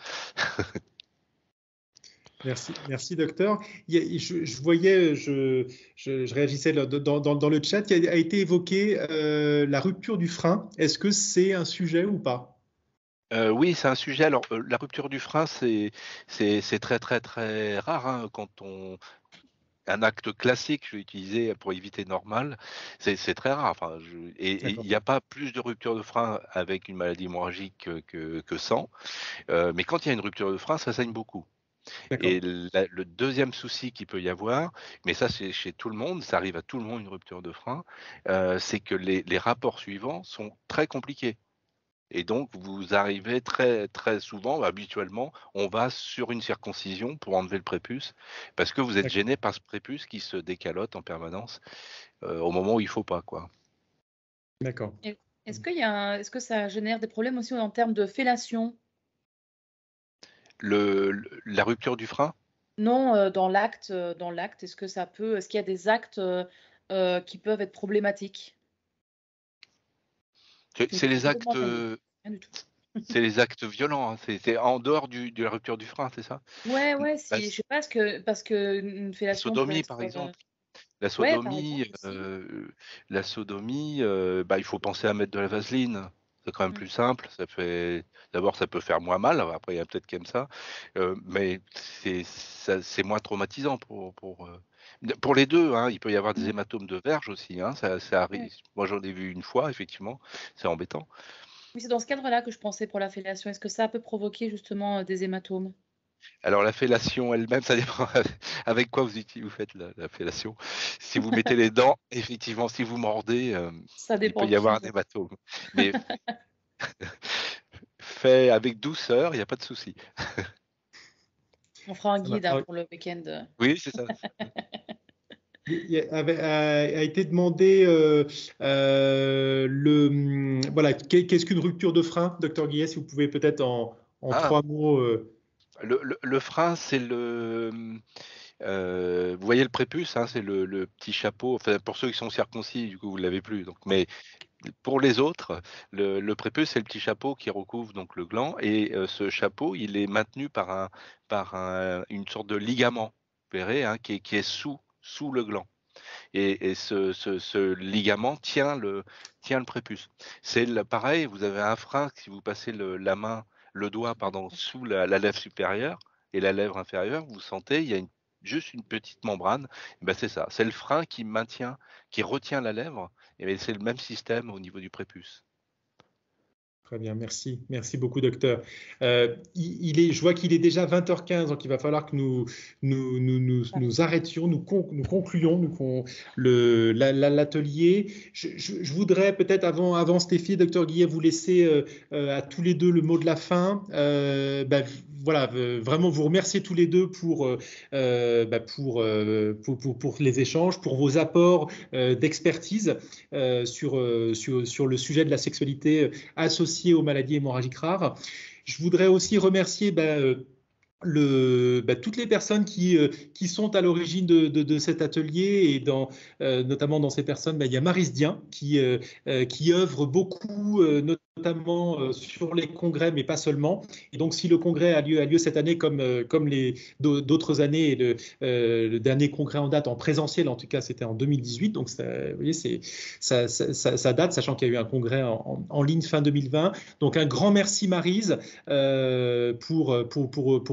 Merci, docteur. Je voyais, je réagissais là, dans le chat, il a été évoqué la rupture du frein. Est-ce que c'est un sujet ou pas? Oui, c'est un sujet. Alors, la rupture du frein, c'est très très très rare, hein, un acte classique, je vais utiliser pour éviter normal, c'est très rare. Enfin, et il D'accord. n'y a pas plus de rupture de frein avec une maladie hémorragique que sans. Mais quand il y a une rupture de frein, ça saigne beaucoup. D'accord. Et le deuxième souci qu'il peut y avoir, mais ça c'est chez tout le monde, ça arrive à tout le monde une rupture de frein, c'est que les rapports suivants sont très compliqués. Et donc vous arrivez très très souvent, habituellement, on va sur une circoncision pour enlever le prépuce, parce que vous êtes D'accord. gêné par ce prépuce qui se décalote en permanence au moment où il faut pas, quoi. D'accord. Et est-ce que ça génère des problèmes aussi en termes de fellation? La rupture du frein, Non, dans l'acte, est-ce qu'il y a des actes qui peuvent être problématiques? Je me c'est les suis actes. demandé. Rien du tout. C'est les actes violents, hein. C'est en dehors de la rupture du frein, c'est ça? Ouais, ouais, Bah, si, je sais pas, parce que une la fellation peut sodomie, par être. exemple. La Ouais, par sodomie, exemple aussi. bah, il faut penser à mettre de la vaseline. C'est quand même Mm. plus simple. D'abord, ça peut faire moins mal. Après, il y a peut-être qui aiment ça. Mais c'est moins traumatisant pour les deux, hein. Il peut y avoir des Mm. hématomes de verge aussi, hein. Ça Ouais. arrive. Moi, j'en ai vu une fois, effectivement. C'est embêtant. Oui, c'est dans ce cadre-là que je pensais pour la fellation. Est-ce que ça peut provoquer justement des hématomes? Alors la fellation elle-même, ça dépend avec quoi vous faites la fellation. Si vous mettez les dents, effectivement, si vous mordez, Ça il peut dépend y avoir qui. un hématome. Mais fait avec douceur, il n'y a pas de souci. On fera un Ça marche. guide, hein, pour le week-end. Oui, c'est ça. A été demandé voilà, qu'est-ce qu'une rupture de frein, docteur Guillet, si vous pouvez peut-être en Ah, 3 mots. le frein, c'est vous voyez le prépuce, hein, c'est le petit chapeau. Enfin, pour ceux qui sont circoncis, du coup, vous l'avez plus. Donc, mais pour les autres, le prépuce, c'est le petit chapeau qui recouvre donc le gland, et ce chapeau, il est maintenu une sorte de ligament, vous verrez, hein, qui est sous le gland. Et ce ligament tient le prépuce. Pareil, vous avez un frein, si vous passez le doigt, pardon, sous la lèvre supérieure et la lèvre inférieure, vous sentez, il y a juste une petite membrane. Et ben c'est ça, c'est le frein qui retient la lèvre, et c'est le même système au niveau du prépuce. Très bien, merci. Merci beaucoup, docteur. Je vois qu'il est déjà 20h15, donc il va falloir que nous arrêtions, nous concluons l'atelier. Je voudrais peut-être, avant Stéphie, docteur Guillet, vous laisser à tous les deux le mot de la fin. Voilà, vraiment vous remercier tous les deux pour les échanges, pour vos apports d'expertise sur le sujet de la sexualité associée aux maladies hémorragiques rares. Je voudrais aussi remercier toutes les personnes qui sont à l'origine de cet atelier et notamment dans ces personnes, il y a Maryse Dien qui œuvre beaucoup, notamment sur les congrès, mais pas seulement. Et donc, si le congrès a lieu cette année comme les d'autres années, et le dernier congrès en date en présentiel, en tout cas, c'était en 2018. Donc, vous voyez, ça date, sachant qu'il y a eu un congrès en ligne fin 2020. Donc, un grand merci, Maryse, pour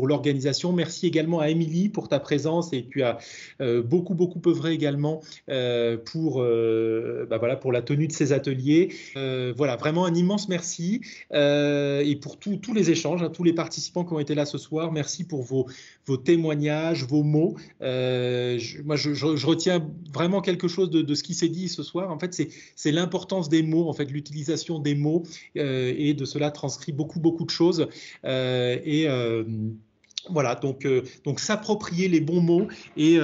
l'organisation. Merci également à Émilie pour ta présence, et tu as beaucoup œuvré également pour la tenue de ces ateliers. Voilà, vraiment un immense merci, et pour tous les échanges, tous les participants qui ont été là ce soir. Merci pour vos témoignages, vos mots. Je retiens vraiment quelque chose de ce qui s'est dit ce soir. En fait, c'est l'importance des mots, en fait, l'utilisation des mots, et de cela transcrit beaucoup de choses. Voilà, donc s'approprier les bons mots, et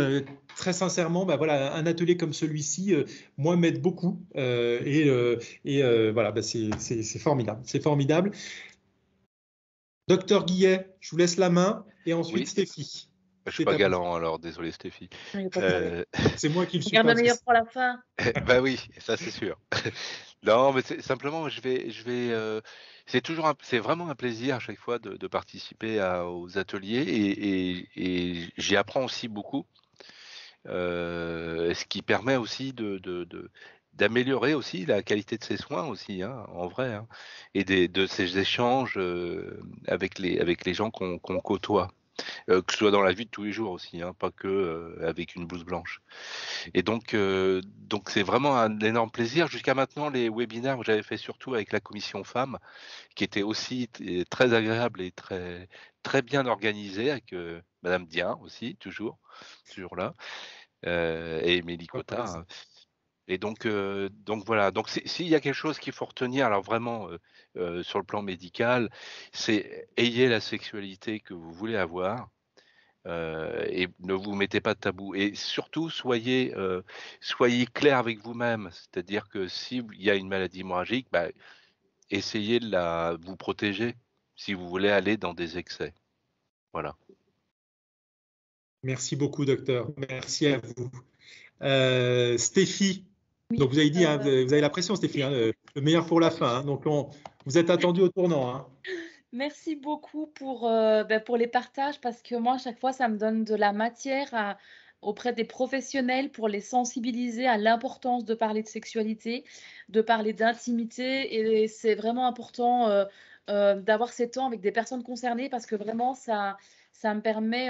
très sincèrement, un atelier comme celui-ci, moi, m'aide beaucoup, voilà, c'est formidable, c'est formidable. Docteur Guillet, je vous laisse la main, et ensuite Oui. Stéphie. Je suis pas galant, alors désolé Stéphie. C'est moi qui le suis. Garde le meilleur pour la fin. Bah oui, ça c'est sûr. Non, mais simplement, c'est vraiment un plaisir à chaque fois de participer aux ateliers, et j'y apprends aussi beaucoup, ce qui permet aussi d'améliorer aussi la qualité de ses soins aussi, en vrai, et de ces échanges avec les gens qu'on côtoie. Que ce soit dans la vie de tous les jours aussi, pas que avec une blouse blanche. Et donc c'est vraiment un énorme plaisir. Jusqu'à maintenant, les webinaires que j'avais fait surtout avec la commission femmes, qui était aussi très agréable et très, très bien organisé, avec Madame Dien aussi, toujours là, et Émilie Cottard. Et donc voilà. Donc s'il y a quelque chose qu'il faut retenir, alors vraiment sur le plan médical, c'est ayez la sexualité que vous voulez avoir, et ne vous mettez pas de tabou. Et surtout, soyez clair avec vous-même. C'est-à-dire que s'il y a une maladie hémorragique, essayez de vous protéger si vous voulez aller dans des excès. Voilà. Merci beaucoup, docteur. Merci à vous. Stéphie. Oui, donc vous avez dit, vous avez la pression, Stéphie, le meilleur pour la fin. Donc vous êtes attendu au tournant. Merci beaucoup pour les partages, parce que moi, à chaque fois, ça me donne de la matière auprès des professionnels pour les sensibiliser à l'importance de parler de sexualité, de parler d'intimité. Et c'est vraiment important d'avoir ces temps avec des personnes concernées, parce que vraiment, ça me permet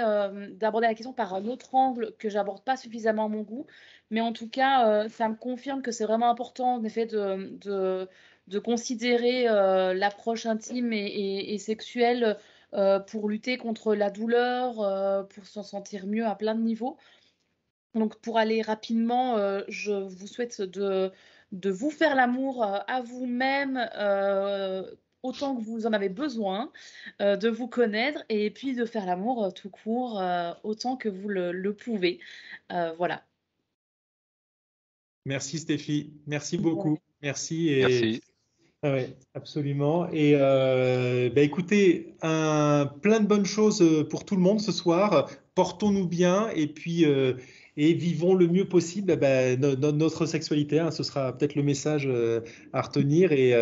d'aborder la question par un autre angle que j'aborde pas suffisamment à mon goût. Mais en tout cas, ça me confirme que c'est vraiment important, en effet, de considérer l'approche intime et sexuelle pour lutter contre la douleur, pour s'en sentir mieux à plein de niveaux. Donc, pour aller rapidement, je vous souhaite de vous faire l'amour à vous-même autant que vous en avez besoin, de vous connaître, et puis de faire l'amour tout court autant que vous le pouvez. Voilà. Merci Stéphie, merci beaucoup. Ouais. Merci. Merci. Oui, absolument. Et écoutez, plein de bonnes choses pour tout le monde ce soir. Portons-nous bien, et puis vivons le mieux possible notre sexualité. Ce sera peut-être le message à retenir, et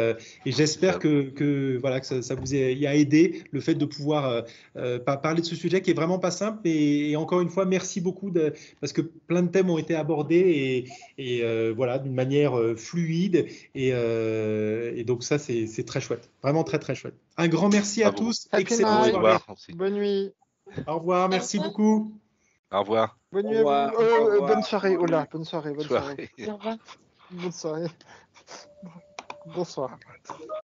j'espère que ça vous a aidé, le fait de pouvoir parler de ce sujet qui est vraiment pas simple. Et encore une fois, merci beaucoup parce que plein de thèmes ont été abordés, et voilà, d'une manière fluide, et donc ça c'est très chouette, vraiment très très chouette. Un grand merci à tous. Excellent soirée. Bonne nuit. Au revoir, merci beaucoup. Au revoir. Bonne nuit à vous. Bonne soirée, Ola. Bonne soirée. Au revoir. Bonne soirée. Bonsoir.